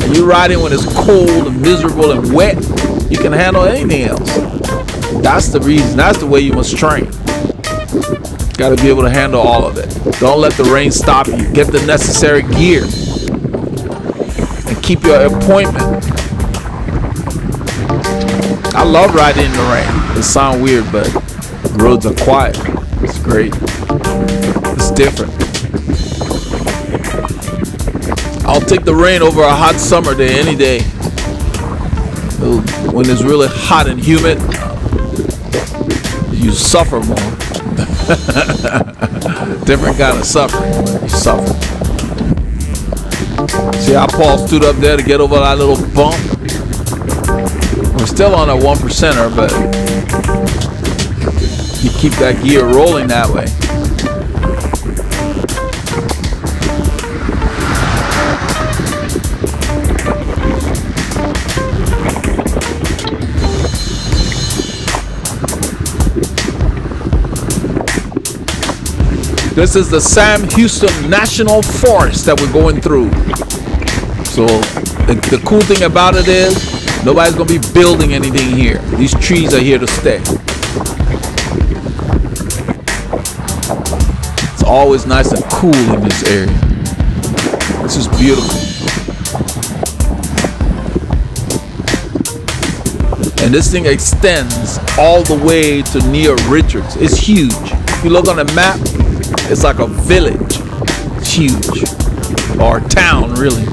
S2: And you ride in when it's cold and miserable and wet, you can handle anything else. That's the reason. That's the way you must train. Got to be able to handle all of it. Don't let the rain stop you. Get the necessary gear and keep your appointment. I love riding in the rain. It sounds weird, but the roads are quiet. It's great. It's different. I'll take the rain over a hot summer day any day. When it's really hot and humid, you suffer more. Different kind of suffering. You suffer. See how Paul stood up there to get over that little bump? We're still on a 1%er, but you keep that gear rolling that way. This is the Sam Houston National Forest that we're going through. So the cool thing about it is Nobody's gonna be building anything here. These trees are here to stay. It's always nice and cool in this area. This is beautiful. And this thing extends all the way to near Richards. It's huge. If you look on the map, it's like a village. It's huge. Or a town, really.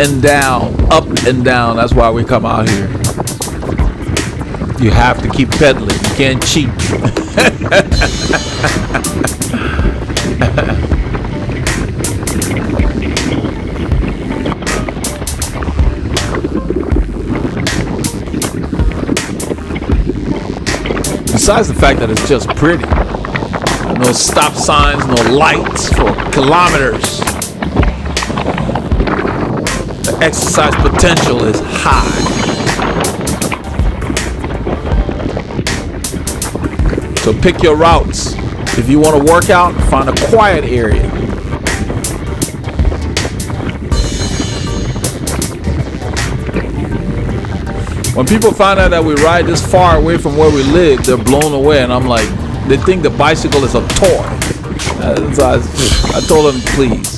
S2: And down, up and down. That's why we come out here. You have to keep pedaling. You can't cheat. Besides the fact that it's just pretty. No stop signs, no lights for kilometers. Exercise potential is high. So pick your routes. If you want to work out, find a quiet area. When people find out that we ride this far away from where we live, they're blown away, and I'm like, they think the bicycle is a toy. So I told them, please.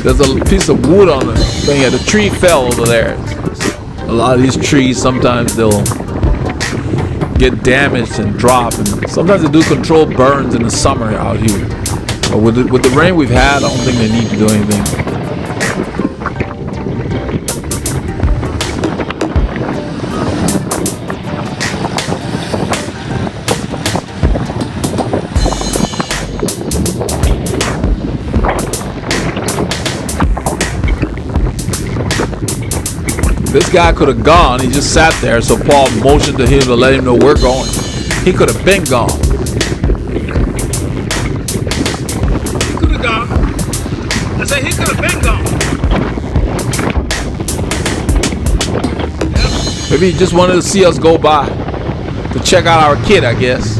S2: There's a piece of wood on the thing. Yeah, the tree fell over there. A lot of these trees, sometimes they'll get damaged and drop, and sometimes they do controlled burns in the summer out here. But with the rain we've had, I don't think they need to do anything. This guy could have gone. He just sat there, so Paul motioned to him to let him know we're going. He could have been gone.
S4: He could have gone. I said he could have been gone. Yep.
S2: Maybe he just wanted to see us go by, to check out our kid, I guess.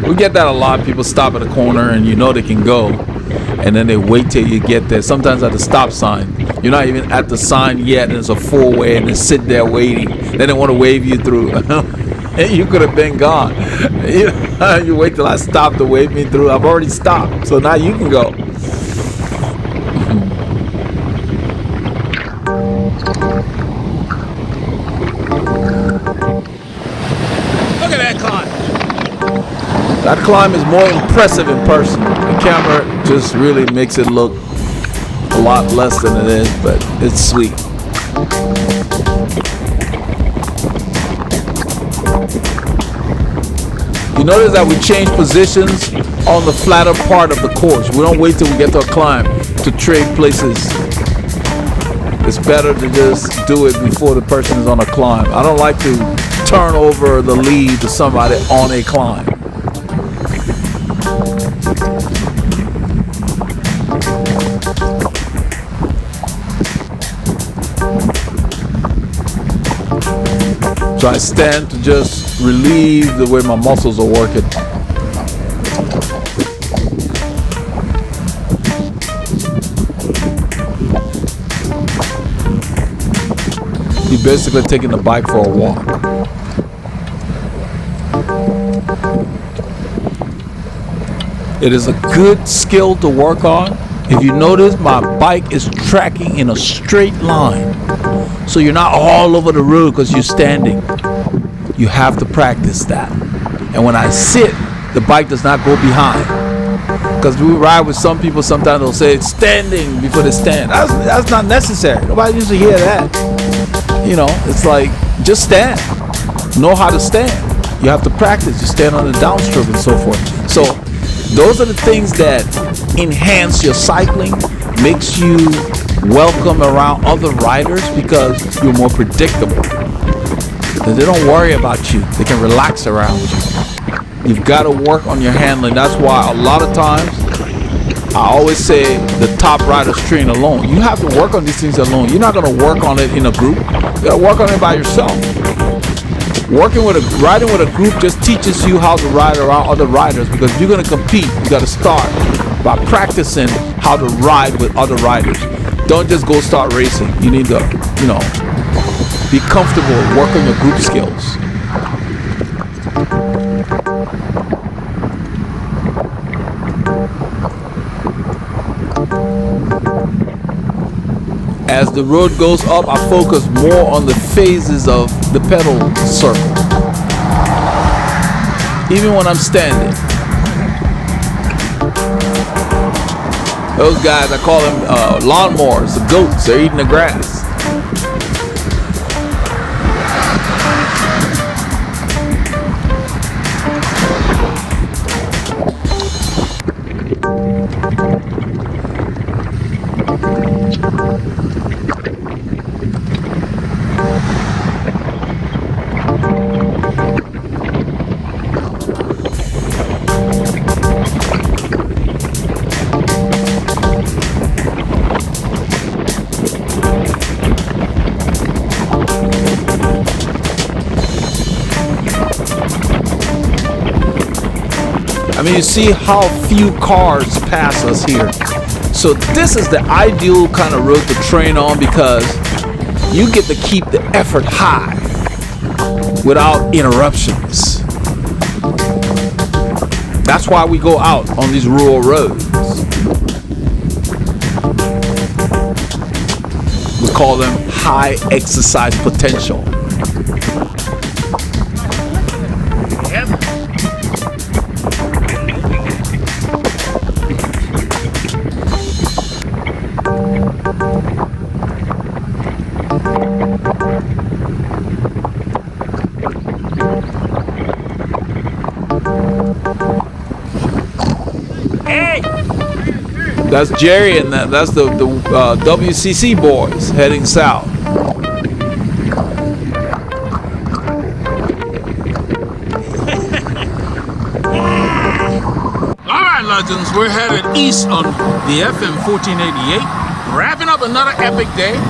S2: We get that a lot. People stop at a corner and you know they can go, and then they wait till you get there. Sometimes at the stop sign. You're not even at the sign yet, and it's a four-way, and they sit there waiting. Then they want to wave you through. You could have been gone. You wait till I stop to wave me through. I've already stopped, so now you can go.
S4: Look at that climb.
S2: That climb is more impressive in person. The camera just really makes it look a lot less than it is, but it's sweet. You notice that we change positions on the flatter part of the course. We don't wait till we get to a climb to trade places. It's better to just do it before the person is on a climb. I don't like to turn over the lead to somebody on a climb. So I stand to just relieve the way my muscles are working. You're basically taking the bike for a walk. It is a good skill to work on. If you notice, my bike is tracking in a straight line. So you're not all over the road because you're standing. You have to practice that. And when I sit, the bike does not go behind. Because we ride with some people, sometimes they'll say it's standing before they stand. That's not necessary. Nobody used to hear that. you know, it's like, just stand. Know how to stand. You have to practice. You stand on the downstroke and so forth. So those are the things that enhance your cycling, makes you welcome around other riders because you're more predictable. They don't worry about you. They can relax around you. You've got to work on your handling. That's why a lot of times I always say the top riders train alone. You have to work on these things alone. You're not going to work on it in a group. You got to work on it by yourself. Riding with a group just teaches you how to ride around other riders, because if you're going to compete, you got to start by practicing how to ride with other riders. Don't just go start racing. You need to, you know, be comfortable, work on your group skills. As the road goes up, I focus more on the phases of the pedal circle. Even when I'm standing. Those guys, I call them lawnmowers, the goats, they're eating the grass. I mean, you see how few cars pass us here. So this is the ideal kind of road to train on, because you get to keep the effort high without interruptions. That's why we go out on these rural roads. We call them high exercise potential. That's Jerry, and that's the WCC boys heading south.
S1: All right, legends, we're headed east on the FM 1488, wrapping up another epic day.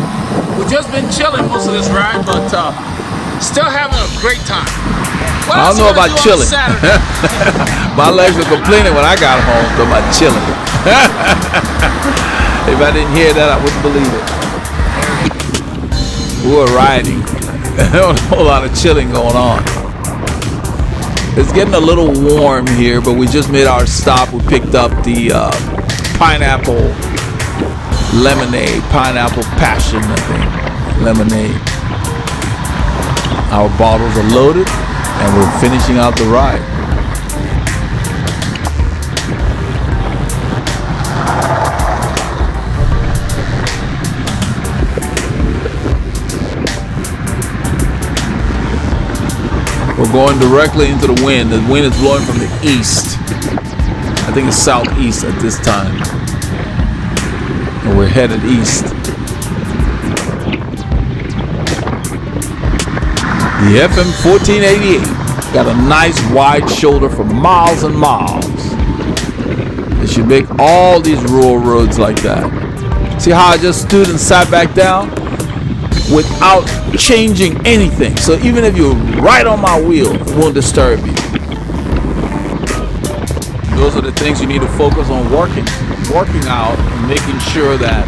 S1: We've just been chilling most of this ride, but still having a great time.
S2: I don't know about chilling. My legs were complaining when I got home about chilling. If I didn't hear that, I wouldn't believe it. We were riding. There was a whole lot of chilling going on. It's getting a little warm here, but we just made our stop. We picked up the pineapple lemonade, pineapple passion, I think, lemonade. Our bottles are loaded, and we're finishing out the ride. We're going directly into the wind. The wind is blowing from the east. I think it's southeast at this time. And we're headed east. The FM 1488 got a nice wide shoulder for miles and miles. It should make all these rural roads like that. See how I just stood and sat back down without changing anything. So even if you're right on my wheel, it won't disturb you. Those are the things you need to focus on working out, and making sure that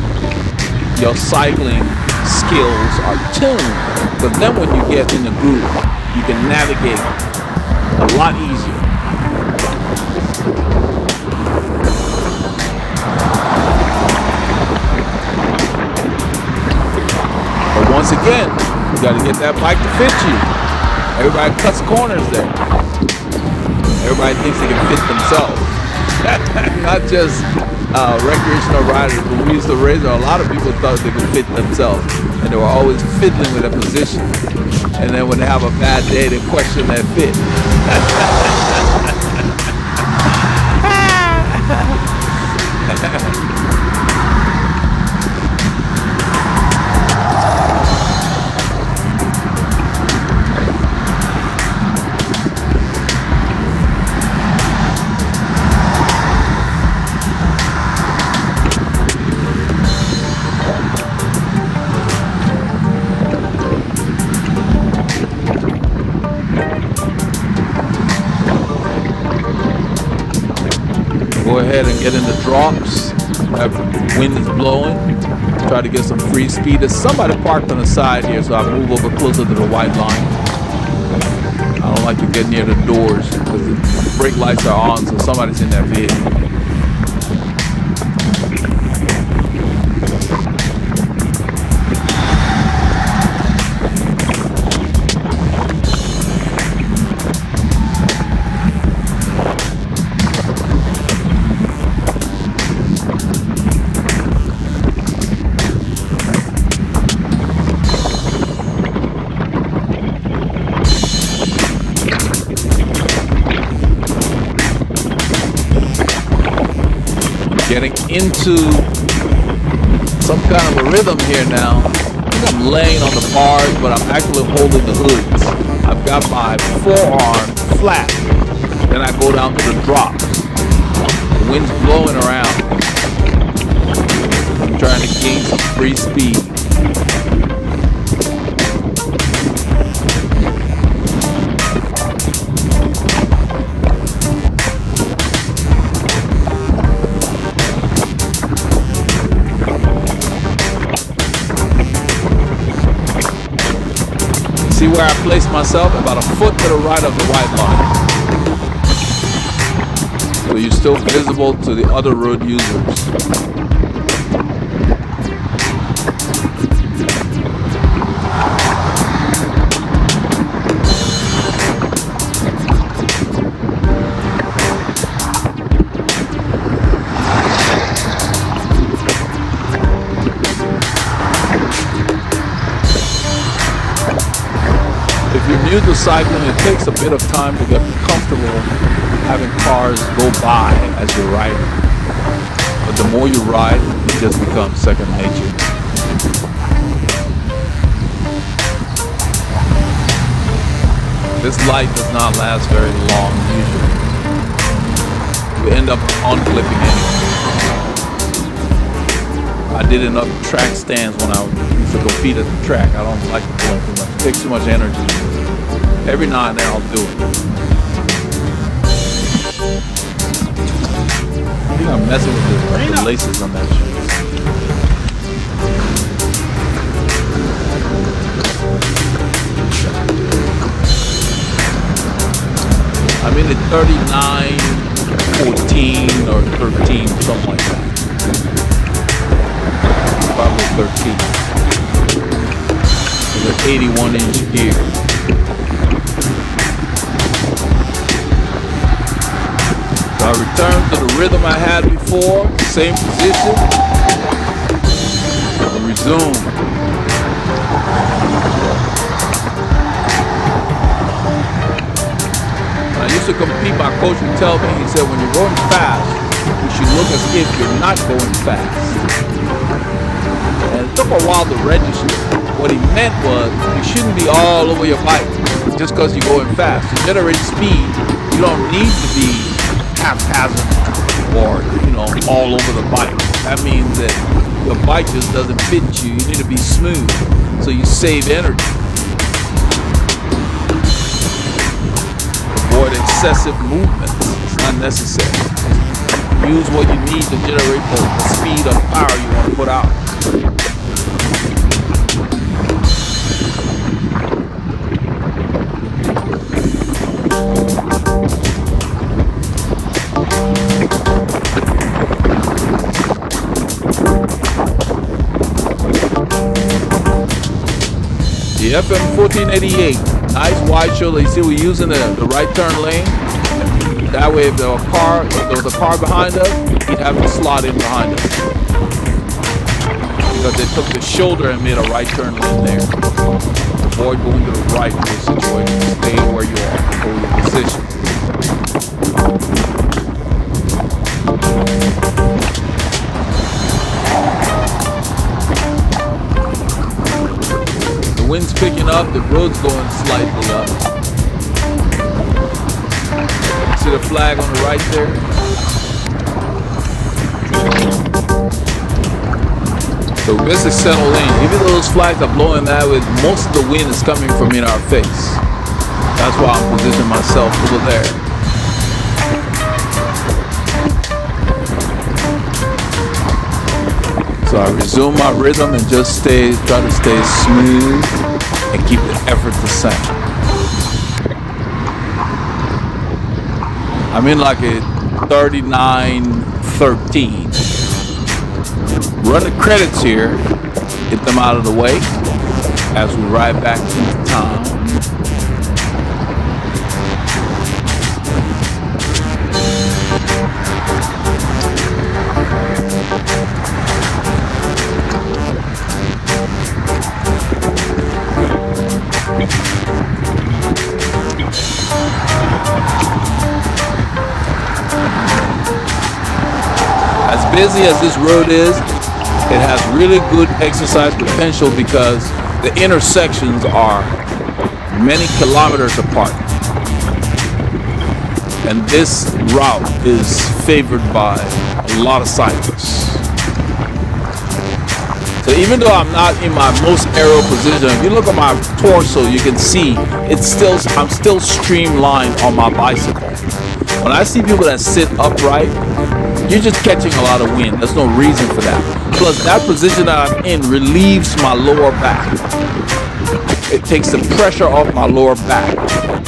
S2: your cycling skills are tuned. But then when you get in the group, you can navigate a lot easier. But once again, you got to get that bike to fit you. Everybody cuts corners there. Everybody thinks they can fit themselves. Not just recreational riders. When we used to race, a lot of people thought they could fit themselves, and they were always fiddling with their position. And then when they have a bad day, they question their fit. Go ahead and get in the drops. The wind is blowing. Try to get some free speed. There's somebody parked on the side here, so I move over closer to the white line. I don't like to get near the doors because the brake lights are on, so somebody's in that vehicle. Getting into some kind of a rhythm here now. I think I'm laying on the bars, but I'm actually holding the hoods. I've got my forearm flat. Then I go down to the drop. The wind's blowing around. I'm trying to gain some free speed. See where I place myself? About a foot to the right of the white line. So you're still visible to the other road users. If you're new to cycling, it takes a bit of time to get comfortable having cars go by as you're riding. But the more you ride, it just becomes second nature. This light does not last very long usually. You end up unclipping anyway. I did enough track stands when I used to compete at the track. I don't like to doing too much. It takes too much energy. Every now and then I'll do it. I think I'm messing with the laces on that shoe. I'm in the 39, 14, or 13, something like that. Probably 13. With an 81-inch gear. So I return to the rhythm I had before, same position, and resume. When I used to compete, my coach would tell me, he said, when you're going fast, you should look as if you're not going fast. And it took a while to register. What he meant was, you shouldn't be all over your bike just because you're going fast. To generate speed, you don't need to be haphazard or, all over the bike. That means that the bike just doesn't fit you. You need to be smooth so you save energy. Avoid excessive movements. It's not necessary. Use what you need to generate the speed or power you want to put out. The FM 1488, nice wide shoulder. You see we're using the right turn lane. That way, if there was a car behind us, he'd have to slot in behind us. Because they took the shoulder and made a right turn lane there. Avoid going to the right in this situation. Stay where you are. Hold your position. The wind's picking up. The road's going slightly up. See the flag on the right there? So basically settle in. Even though those flags are blowing that way, most of the wind is coming from in our face. That's why I'm positioning myself over there. So I resume my rhythm and just try to stay smooth and keep the effort the same. I'm in like a 39-13. Run the credits here, get them out of the way as we ride back into town. As busy as this road is, it has really good exercise potential because the intersections are many kilometers apart. And this route is favored by a lot of cyclists. So even though I'm not in my most aerial position, if you look at my torso, you can see I'm still streamlined on my bicycle. When I see people that sit upright, you're just catching a lot of wind. There's no reason for that. Plus, that position that I'm in relieves my lower back. It takes the pressure off my lower back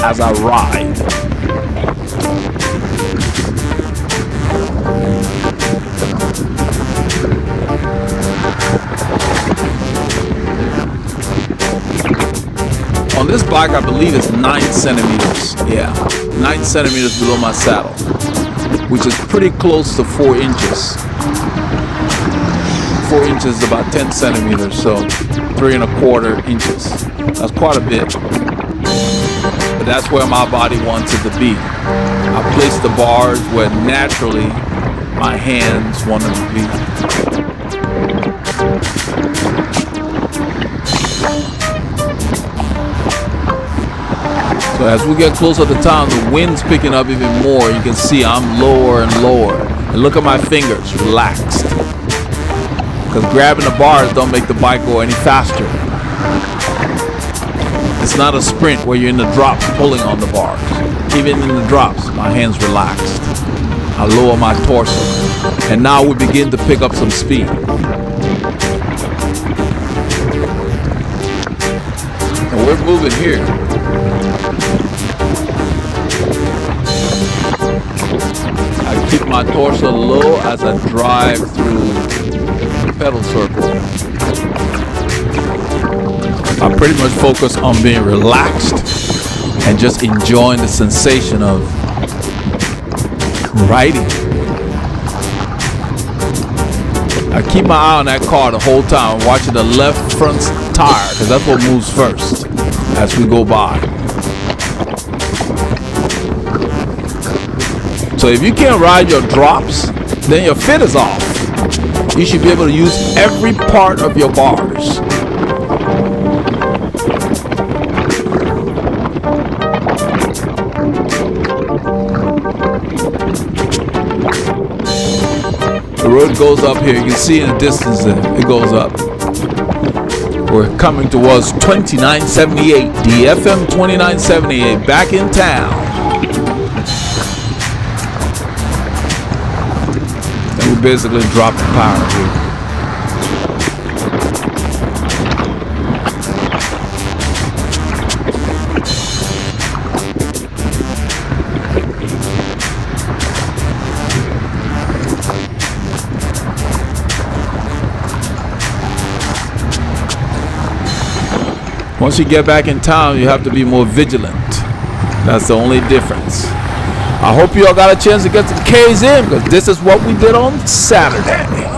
S2: as I ride. On this bike, I believe it's 9 centimeters. Yeah, 9 centimeters below my saddle, which is pretty close to 4 inches. 4 inches is about 10 centimeters, so 3¼ inches. That's quite a bit. But that's where my body wants it to be. I place the bars where naturally my hands want them to be. So as we get closer to town, the wind's picking up even more. You can see I'm lower and lower. And look at my fingers, relaxed. Because grabbing the bars don't make the bike go any faster. It's not a sprint where you're in the drops pulling on the bars. Even in the drops, my hands relaxed. I lower my torso. And now we begin to pick up some speed. And we're moving here. I keep my torso low as I drive through the pedal circle. I pretty much focus on being relaxed and just enjoying the sensation of riding. I keep my eye on that car the whole time, watching the left front tire, because that's what moves first as we go by. So if you can't ride your drops, then your fit is off. You should be able to use every part of your bars. The road goes up here. You can see in the distance there, it goes up. We're coming towards 2978, the FM 2978, back in town. And we're basically dropping power here. Once you get back in town, you have to be more vigilant. That's the only difference. I hope you all got a chance to get some K's in, because this is what we did on Saturday.